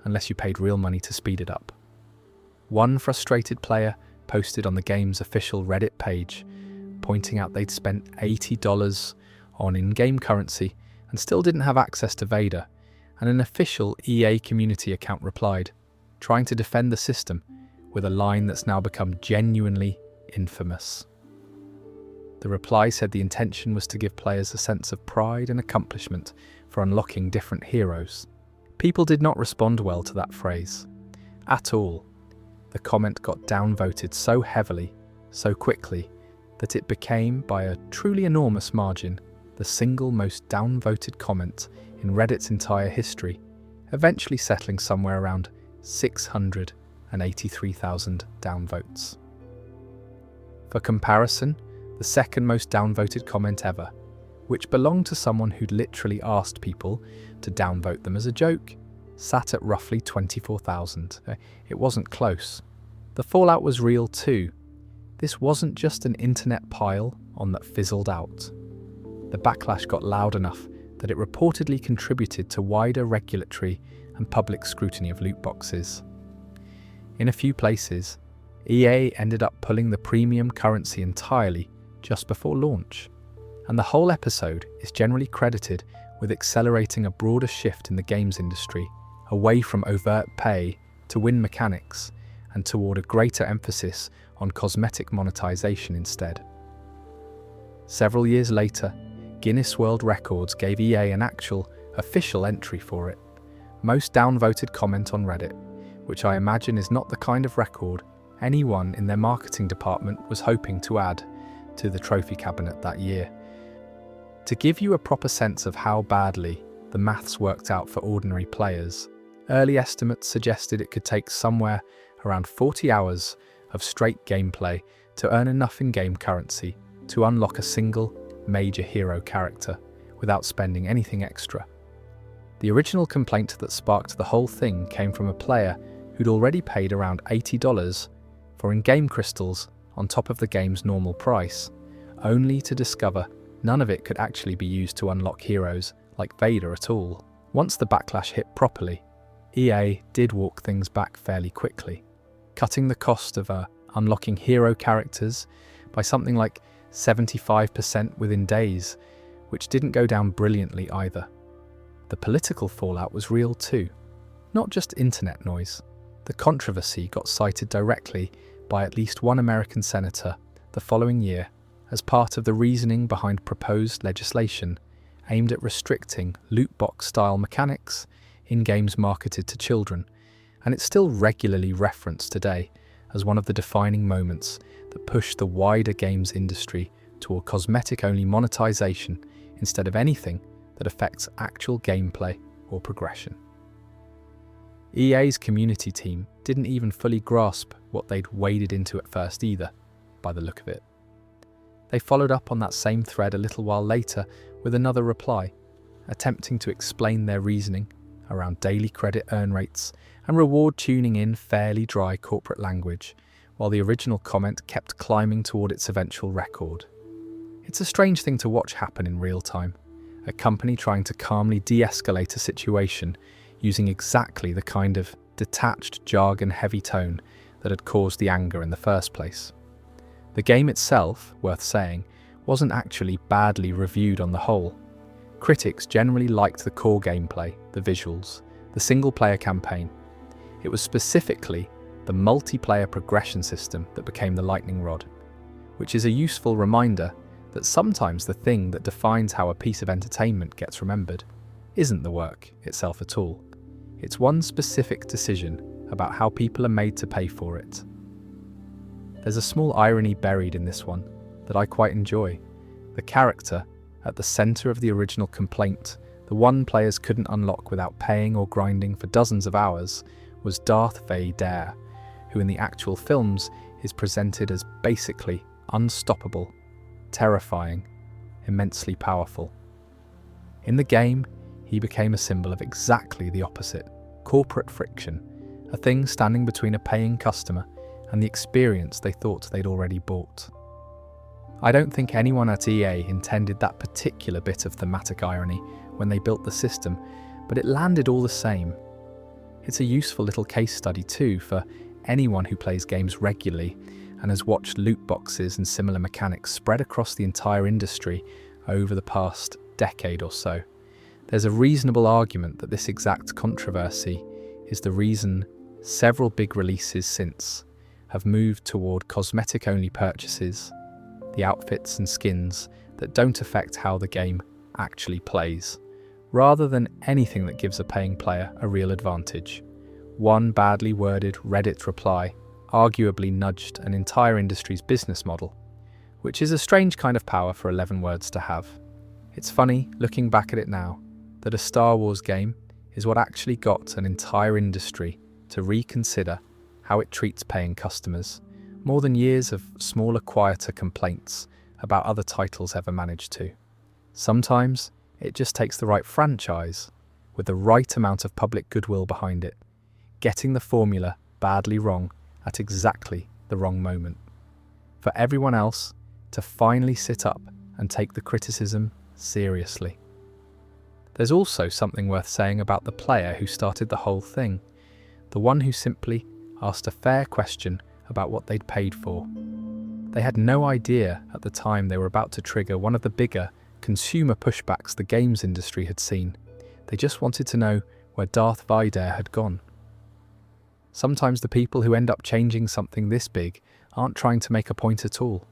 unless you paid real money to speed it up. One frustrated player posted on the game's official Reddit page, pointing out they'd spent $80 on in-game currency and still didn't have access to Vader, and an official EA community account replied, trying to defend the system with a line that's now become genuinely infamous. The reply said the intention was to give players a sense of pride and accomplishment for unlocking different heroes. People did not respond well to that phrase. At all. The comment got downvoted so heavily, so quickly, that it became, by a truly enormous margin, the single most downvoted comment in Reddit's entire history, eventually settling somewhere around 683,000 downvotes. For comparison, the second most downvoted comment ever, which belonged to someone who'd literally asked people to downvote them as a joke, sat at roughly 24,000. It wasn't close. The fallout was real too. This wasn't just an internet pile on that fizzled out. The backlash got loud enough that it reportedly contributed to wider regulatory and public scrutiny of loot boxes. In a few places, EA ended up pulling the premium currency entirely just before launch, and the whole episode is generally credited with accelerating a broader shift in the games industry away from overt pay to win mechanics and toward a greater emphasis on cosmetic monetization instead. Several years later, Guinness World Records gave EA an actual, official entry for it. Most downvoted comment on Reddit, which I imagine is not the kind of record anyone in their marketing department was hoping to add to the trophy cabinet that year. To give you a proper sense of how badly the maths worked out for ordinary players, early estimates suggested it could take somewhere around 40 hours of straight gameplay to earn enough in-game currency to unlock a single major hero character without spending anything extra. The original complaint that sparked the whole thing came from a player who'd already paid around $80 for in-game crystals on top of the game's normal price, only to discover none of it could actually be used to unlock heroes like Vader at all. Once the backlash hit properly, EA did walk things back fairly quickly, cutting the cost of unlocking hero characters by something like 75% within days, which didn't go down brilliantly either. The political fallout was real too, not just internet noise. The controversy got cited directly by at least one American senator the following year as part of the reasoning behind proposed legislation aimed at restricting loot box-style mechanics in games marketed to children, and it's still regularly referenced today as one of the defining moments that pushed the wider games industry toward cosmetic-only monetization instead of anything that affects actual gameplay or progression. EA's community team didn't even fully grasp what they'd waded into at first either, by the look of it. They followed up on that same thread a little while later with another reply, attempting to explain their reasoning around daily credit earn rates and reward tuning in fairly dry corporate language, while the original comment kept climbing toward its eventual record. It's a strange thing to watch happen in real time, a company trying to calmly de-escalate a situation using exactly the kind of detached, jargon-heavy tone that had caused the anger in the first place. The game itself, worth saying, wasn't actually badly reviewed on the whole. Critics generally liked the core gameplay, the visuals, the single-player campaign. It was specifically the multiplayer progression system that became the lightning rod, which is a useful reminder that sometimes the thing that defines how a piece of entertainment gets remembered isn't the work itself at all. It's one specific decision about how people are made to pay for it. There's a small irony buried in this one that I quite enjoy. The character at the center of the original complaint, the one players couldn't unlock without paying or grinding for dozens of hours, was Darth Vader, who in the actual films is presented as basically unstoppable, terrifying, immensely powerful. In the game, he became a symbol of exactly the opposite: corporate friction, a thing standing between a paying customer and the experience they thought they'd already bought. I don't think anyone at EA intended that particular bit of thematic irony when they built the system, but it landed all the same. It's a useful little case study too for anyone who plays games regularly and has watched loot boxes and similar mechanics spread across the entire industry over the past decade or so. There's a reasonable argument that this exact controversy is the reason several big releases since have moved toward cosmetic-only purchases, the outfits and skins that don't affect how the game actually plays, rather than anything that gives a paying player a real advantage. One badly worded Reddit reply arguably nudged an entire industry's business model, which is a strange kind of power for 11 words to have. It's funny, looking back at it now, that a Star Wars game is what actually got an entire industry to reconsider how it treats paying customers, more than years of smaller, quieter complaints about other titles ever managed to. Sometimes it just takes the right franchise, with the right amount of public goodwill behind it, getting the formula badly wrong at exactly the wrong moment, for everyone else to finally sit up and take the criticism seriously. There's also something worth saying about the player who started the whole thing, the one who simply asked a fair question about what they'd paid for. They had no idea at the time they were about to trigger one of the bigger consumer pushbacks the games industry had seen. They just wanted to know where Darth Vader had gone. Sometimes the people who end up changing something this big aren't trying to make a point at all.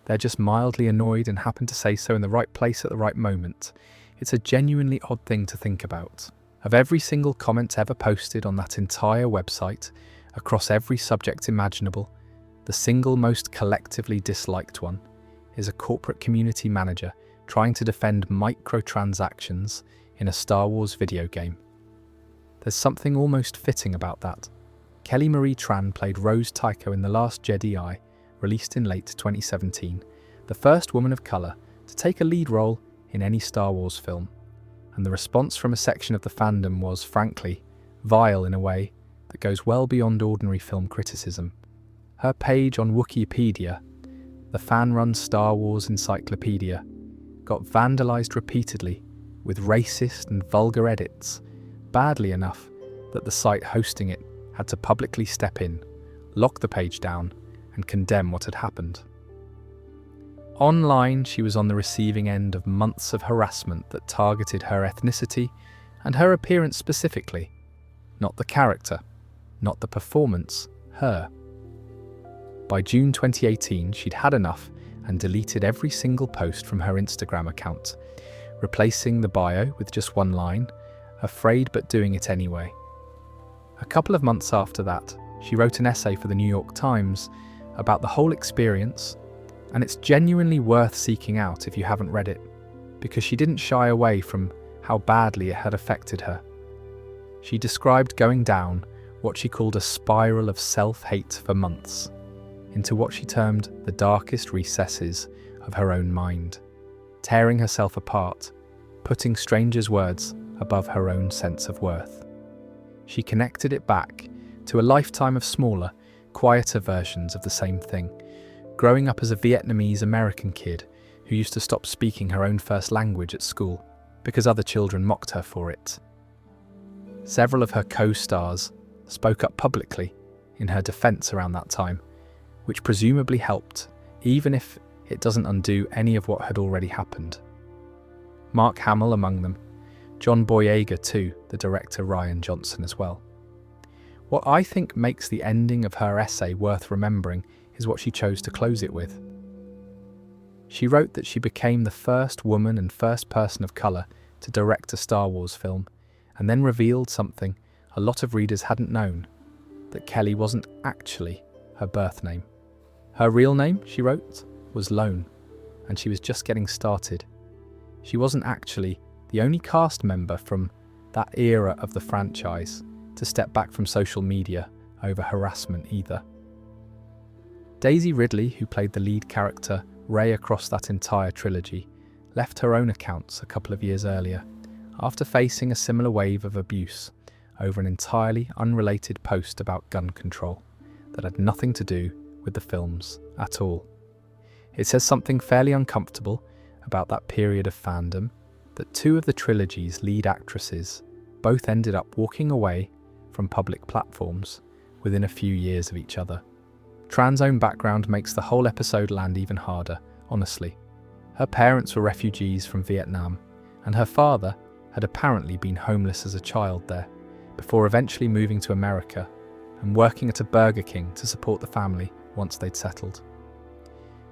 They're just mildly annoyed and happen to say so in the right place at the right moment. It's a genuinely odd thing to think about. Of every single comment ever posted on that entire website, across every subject imaginable, the single most collectively disliked one is a corporate community manager trying to defend microtransactions in a Star Wars video game. There's something almost fitting about that. Kelly Marie Tran played Rose Tycho in The Last Jedi, released in late 2017, the first woman of colour to take a lead role in any Star Wars film, and the response from a section of the fandom was, frankly, vile in a way that goes well beyond ordinary film criticism. Her page on Wikipedia, the fan-run Star Wars encyclopedia, got vandalised repeatedly with racist and vulgar edits, badly enough that the site hosting it had to publicly step in, lock the page down, and condemn what had happened. Online, she was on the receiving end of months of harassment that targeted her ethnicity and her appearance specifically, not the character, not the performance, her. By June 2018, she'd had enough and deleted every single post from her Instagram account, replacing the bio with just one line, afraid but doing it anyway. A couple of months after that, she wrote an essay for the New York Times about the whole experience, and it's genuinely worth seeking out if you haven't read it, because she didn't shy away from how badly it had affected her. She described going down what she called a spiral of self-hate for months, into what she termed the darkest recesses of her own mind, tearing herself apart, putting strangers' words above her own sense of worth. She connected it back to a lifetime of smaller, quieter versions of the same thing, growing up as a Vietnamese American kid who used to stop speaking her own first language at school because other children mocked her for it. Several of her co-stars spoke up publicly in her defense around that time, which presumably helped, even if it doesn't undo any of what had already happened. Mark Hamill among them, John Boyega too, the director Rian Johnson as well. What I think makes the ending of her essay worth remembering is what she chose to close it with. She wrote that she became the first woman and first person of colour to direct a Star Wars film, and then revealed something a lot of readers hadn't known, that Kelly wasn't actually her birth name. Her real name, she wrote, was Lone, and she was just getting started. She wasn't actually the only cast member from that era of the franchise to step back from social media over harassment either. Daisy Ridley, who played the lead character Rey across that entire trilogy, left her own accounts a couple of years earlier, after facing a similar wave of abuse over an entirely unrelated post about gun control that had nothing to do with the films at all. It says something fairly uncomfortable about that period of fandom, that two of the trilogy's lead actresses both ended up walking away from public platforms within a few years of each other. Tran's own background makes the whole episode land even harder, honestly. Her parents were refugees from Vietnam, and her father had apparently been homeless as a child there, before eventually moving to America and working at a Burger King to support the family once they'd settled.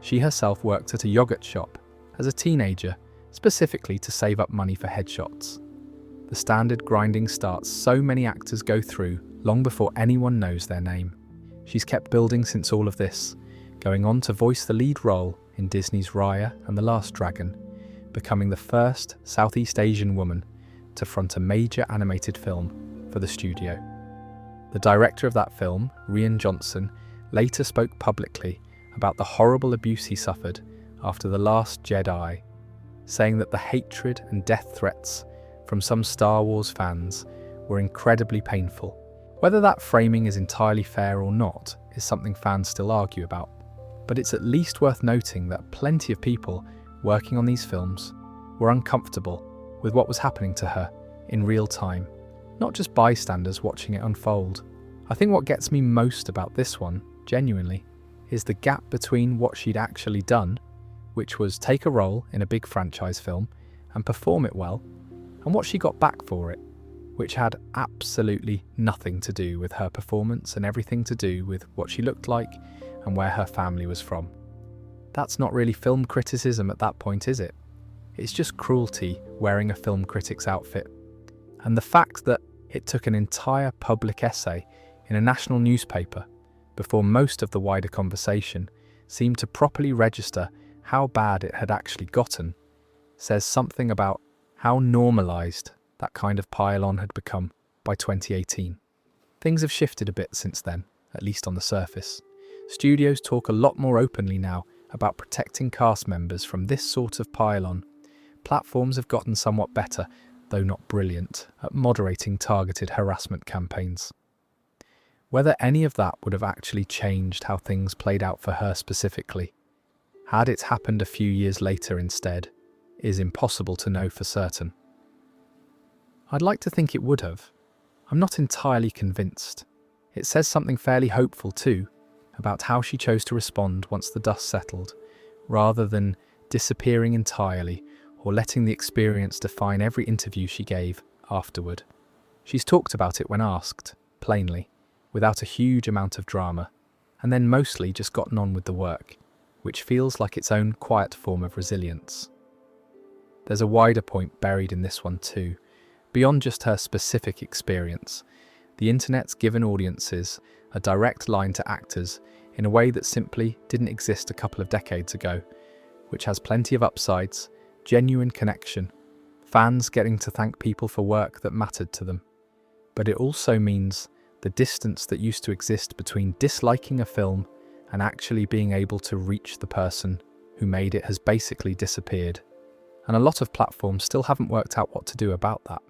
She herself worked at a yogurt shop as a teenager, specifically to save up money for headshots. The standard grinding starts so many actors go through long before anyone knows their name. She's kept building since all of this, going on to voice the lead role in Disney's Raya and the Last Dragon, becoming the first Southeast Asian woman to front a major animated film for the studio. The director of that film, Rian Johnson, later spoke publicly about the horrible abuse he suffered after The Last Jedi, saying that the hatred and death threats from some Star Wars fans were incredibly painful. Whether that framing is entirely fair or not is something fans still argue about, but it's at least worth noting that plenty of people working on these films were uncomfortable with what was happening to her in real time, not just bystanders watching it unfold. I think what gets me most about this one, genuinely, is the gap between what she'd actually done, which was take a role in a big franchise film and perform it well, and what she got back for it, which had absolutely nothing to do with her performance and everything to do with what she looked like and where her family was from. That's not really film criticism at that point, is it? It's just cruelty wearing a film critic's outfit. And the fact that it took an entire public essay in a national newspaper before most of the wider conversation seemed to properly register how bad it had actually gotten says something about how normalised that kind of pile-on had become by 2018. Things have shifted a bit since then, at least on the surface. Studios talk a lot more openly now about protecting cast members from this sort of pile-on. Platforms have gotten somewhat better, though not brilliant, at moderating targeted harassment campaigns. Whether any of that would have actually changed how things played out for her specifically, had it happened a few years later instead, is impossible to know for certain. I'd like to think it would have. I'm not entirely convinced. It says something fairly hopeful too, about how she chose to respond once the dust settled, rather than disappearing entirely or letting the experience define every interview she gave afterward. She's talked about it when asked, plainly, without a huge amount of drama, and then mostly just gotten on with the work, which feels like its own quiet form of resilience. There's a wider point buried in this one too. Beyond just her specific experience, the internet's given audiences a direct line to actors in a way that simply didn't exist a couple of decades ago, which has plenty of upsides, genuine connection, fans getting to thank people for work that mattered to them. But it also means the distance that used to exist between disliking a film and actually being able to reach the person who made it has basically disappeared. And a lot of platforms still haven't worked out what to do about that.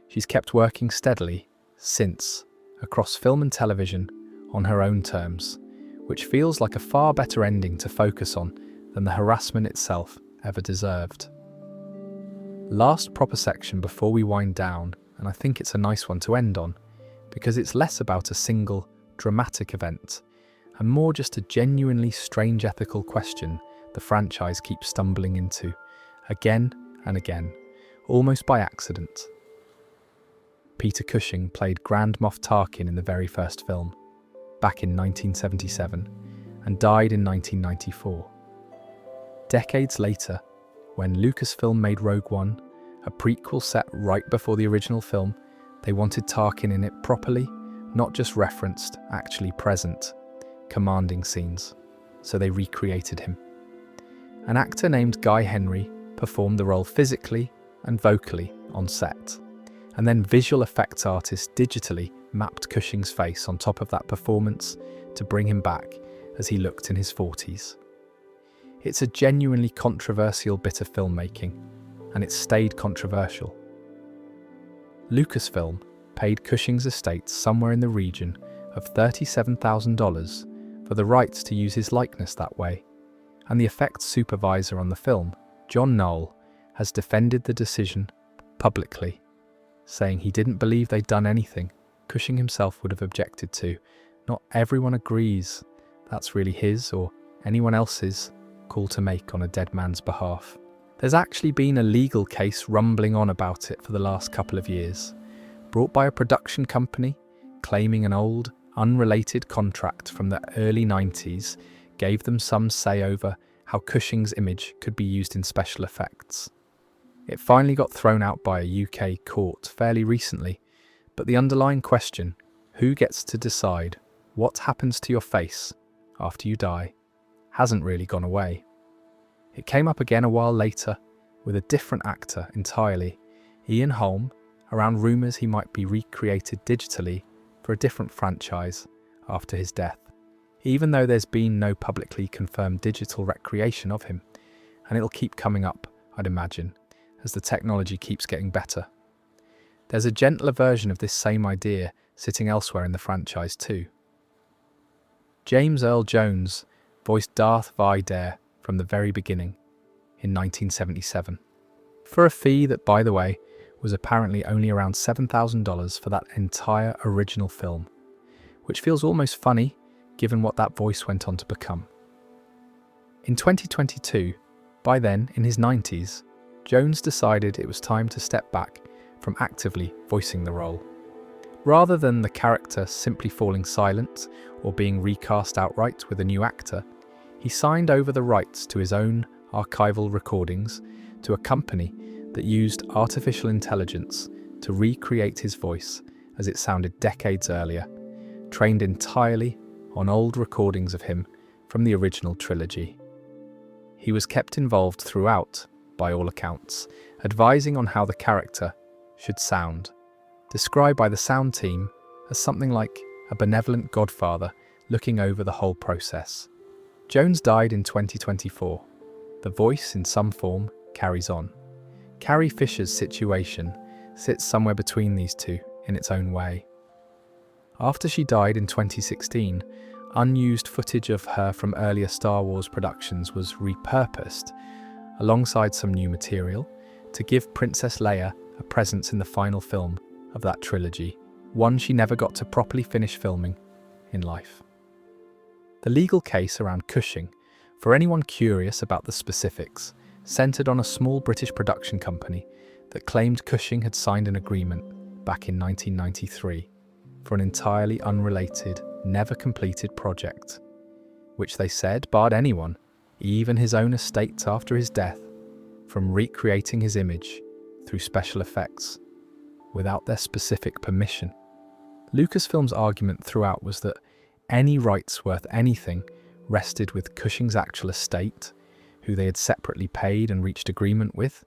She's kept working steadily since, across film and television, on her own terms, which feels like a far better ending to focus on than the harassment itself ever deserved. Last proper section before we wind down, and I think it's a nice one to end on, because it's less about a single, dramatic event, and more just a genuinely strange ethical question the franchise keeps stumbling into, again and again, almost by accident. Peter Cushing played Grand Moff Tarkin in the very first film, back in 1977, and died in 1994. Decades later, when Lucasfilm made Rogue One, a prequel set right before the original film, they wanted Tarkin in it properly, not just referenced, actually present, commanding scenes, so they recreated him. An actor named Guy Henry performed the role physically and vocally on set, and then visual effects artists digitally mapped Cushing's face on top of that performance to bring him back as he looked in his 40s. It's a genuinely controversial bit of filmmaking, and it stayed controversial. Lucasfilm paid Cushing's estate somewhere in the region of $37,000 for the rights to use his likeness that way, and the effects supervisor on the film, John Knoll, has defended the decision publicly, saying he didn't believe they'd done anything Cushing himself would have objected to. Not everyone agrees that's really his or anyone else's call to make on a dead man's behalf. There's actually been a legal case rumbling on about it for the last couple of years, brought by a production company claiming an old, unrelated contract from the early 90s gave them some say over how Cushing's image could be used in special effects. It finally got thrown out by a UK court fairly recently, but the underlying question, who gets to decide what happens to your face after you die, hasn't really gone away. It came up again a while later with a different actor entirely, Ian Holm, around rumours he might be recreated digitally for a different franchise after his death, even though there's been no publicly confirmed digital recreation of him, and it'll keep coming up, I'd imagine, as the technology keeps getting better. There's a gentler version of this same idea sitting elsewhere in the franchise too. James Earl Jones voiced Darth Vader from the very beginning, in 1977, for a fee that, by the way, was apparently only around $7,000 for that entire original film, which feels almost funny given what that voice went on to become. In 2022, by then in his 90s, Jones decided it was time to step back from actively voicing the role. Rather than the character simply falling silent or being recast outright with a new actor, he signed over the rights to his own archival recordings to a company that used artificial intelligence to recreate his voice as it sounded decades earlier, trained entirely on old recordings of him from the original trilogy. He was kept involved throughout, by all accounts, advising on how the character should sound, described by the sound team as something like a benevolent godfather looking over the whole process. Jones died in 2024. The voice, in some form, carries on. Carrie Fisher's situation sits somewhere between these two in its own way. After she died in 2016, unused footage of her from earlier Star Wars productions was repurposed, alongside some new material, to give Princess Leia a presence in the final film of that trilogy, one she never got to properly finish filming in life. The legal case around Cushing, for anyone curious about the specifics, centred on a small British production company that claimed Cushing had signed an agreement back in 1993. for an entirely unrelated, never completed project, which they said barred anyone, even his own estate after his death, from recreating his image through special effects without their specific permission. Lucasfilm's argument throughout was that any rights worth anything rested with Cushing's actual estate, who they had separately paid and reached agreement with,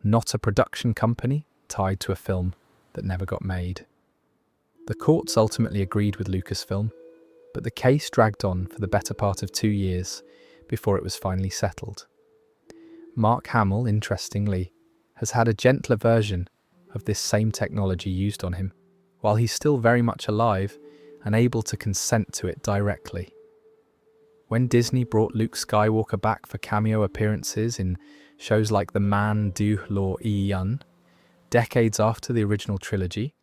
not a production company tied to a film that never got made. The courts ultimately agreed with Lucasfilm, but the case dragged on for the better part of 2 years before it was finally settled. Mark Hamill, interestingly, has had a gentler version of this same technology used on him, while he's still very much alive and able to consent to it directly. When Disney brought Luke Skywalker back for cameo appearances in shows like The Man Du Lo Yun, decades after the original trilogy,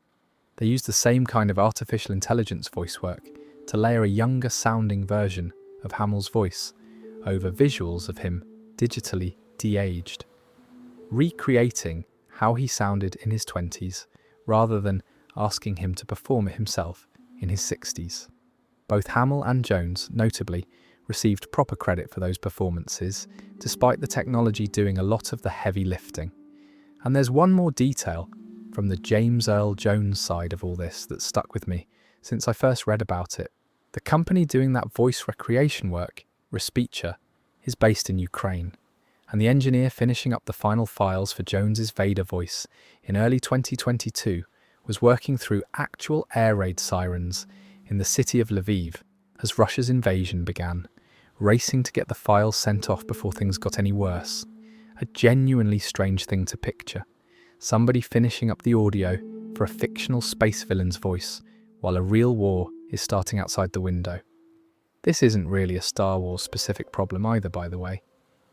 they used the same kind of artificial intelligence voice work to layer a younger sounding version of Hamill's voice over visuals of him digitally de-aged, recreating how he sounded in his 20s rather than asking him to perform it himself in his 60s. Both Hamill and Jones, notably, received proper credit for those performances, despite the technology doing a lot of the heavy lifting. And there's one more detail from the James Earl Jones side of all this that stuck with me since I first read about it. The company doing that voice recreation work, Respicha, is based in Ukraine, and the engineer finishing up the final files for Jones's Vader voice in early 2022 was working through actual air raid sirens in the city of Lviv as Russia's invasion began, racing to get the files sent off before things got any worse. A genuinely strange thing to picture. Somebody finishing up the audio for a fictional space villain's voice while a real war is starting outside the window. This isn't really a Star Wars specific problem either, by the way,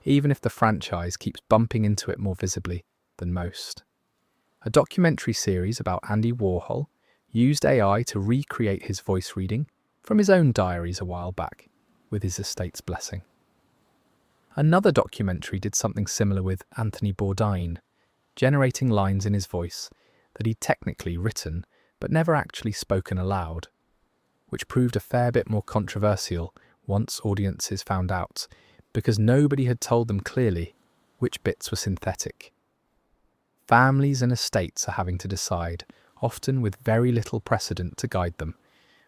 even if the franchise keeps bumping into it more visibly than most. A documentary series about Andy Warhol used AI to recreate his voice reading from his own diaries a while back, with his estate's blessing. Another documentary did something similar with Anthony Bourdain, generating lines in his voice that he'd technically written but never actually spoken aloud, which proved a fair bit more controversial once audiences found out, because nobody had told them clearly which bits were synthetic. Families and estates are having to decide, often with very little precedent to guide them,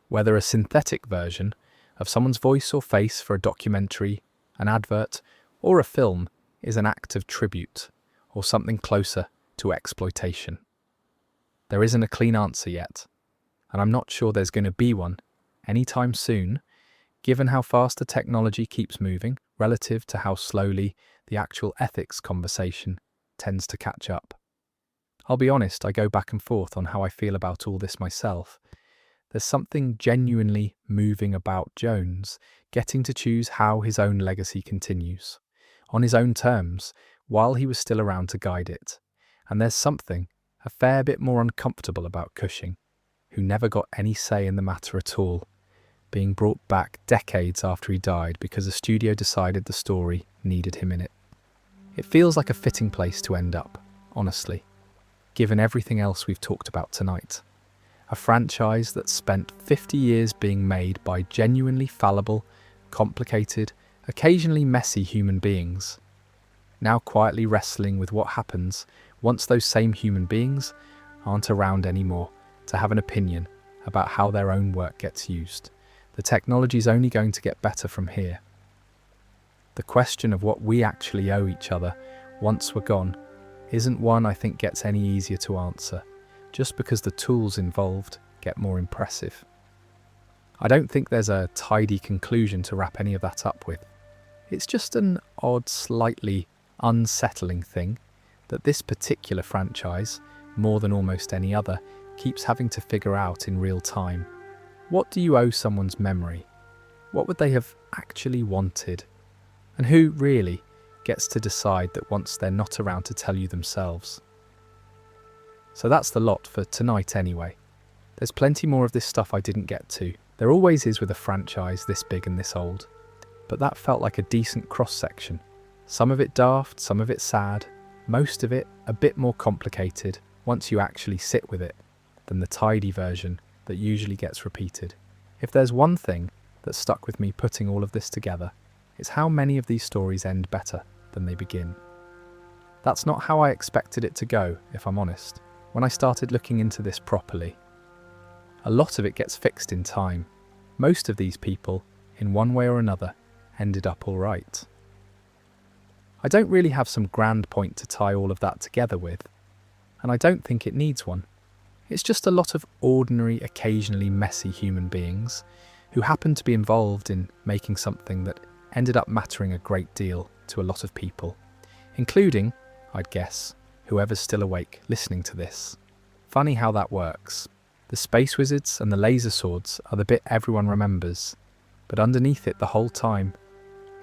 whether a synthetic version of someone's voice or face for a documentary, an advert, or a film is an act of tribute, or something closer to exploitation. There isn't a clean answer yet, and I'm not sure there's going to be one anytime soon, given how fast the technology keeps moving relative to how slowly the actual ethics conversation tends to catch up. I'll be honest, I go back and forth on how I feel about all this myself. There's something genuinely moving about Jones getting to choose how his own legacy continues, on his own terms, while he was still around to guide it. And there's something a fair bit more uncomfortable about Cushing, who never got any say in the matter at all, being brought back decades after he died because the studio decided the story needed him in it. It feels like a fitting place to end up, honestly, given everything else we've talked about tonight. A franchise that spent 50 years being made by genuinely fallible, complicated, occasionally messy human beings, now quietly wrestling with what happens once those same human beings aren't around anymore to have an opinion about how their own work gets used. The technology's only going to get better from here. The question of what we actually owe each other once we're gone isn't one I think gets any easier to answer, just because the tools involved get more impressive. I don't think there's a tidy conclusion to wrap any of that up with. It's just an odd, slightly unsettling thing that this particular franchise, more than almost any other, keeps having to figure out in real time. What do you owe someone's memory? What would they have actually wanted? And who, really, gets to decide that once they're not around to tell you themselves? So that's the lot for tonight anyway. There's plenty more of this stuff I didn't get to. There always is with a franchise this big and this old. But that felt like a decent cross-section. Some of it daft, some of it sad, most of it a bit more complicated once you actually sit with it than the tidy version that usually gets repeated. If there's one thing that stuck with me putting all of this together, it's how many of these stories end better than they begin. That's not how I expected it to go, if I'm honest, when I started looking into this properly. A lot of it gets fixed in time. Most of these people, in one way or another, ended up all right. I don't really have some grand point to tie all of that together with, and I don't think it needs one. It's just a lot of ordinary, occasionally messy human beings who happened to be involved in making something that ended up mattering a great deal to a lot of people, including, I'd guess, whoever's still awake listening to this. Funny how that works. The space wizards and the laser swords are the bit everyone remembers, but underneath it the whole time,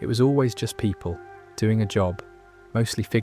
it was always just people doing a job, mostly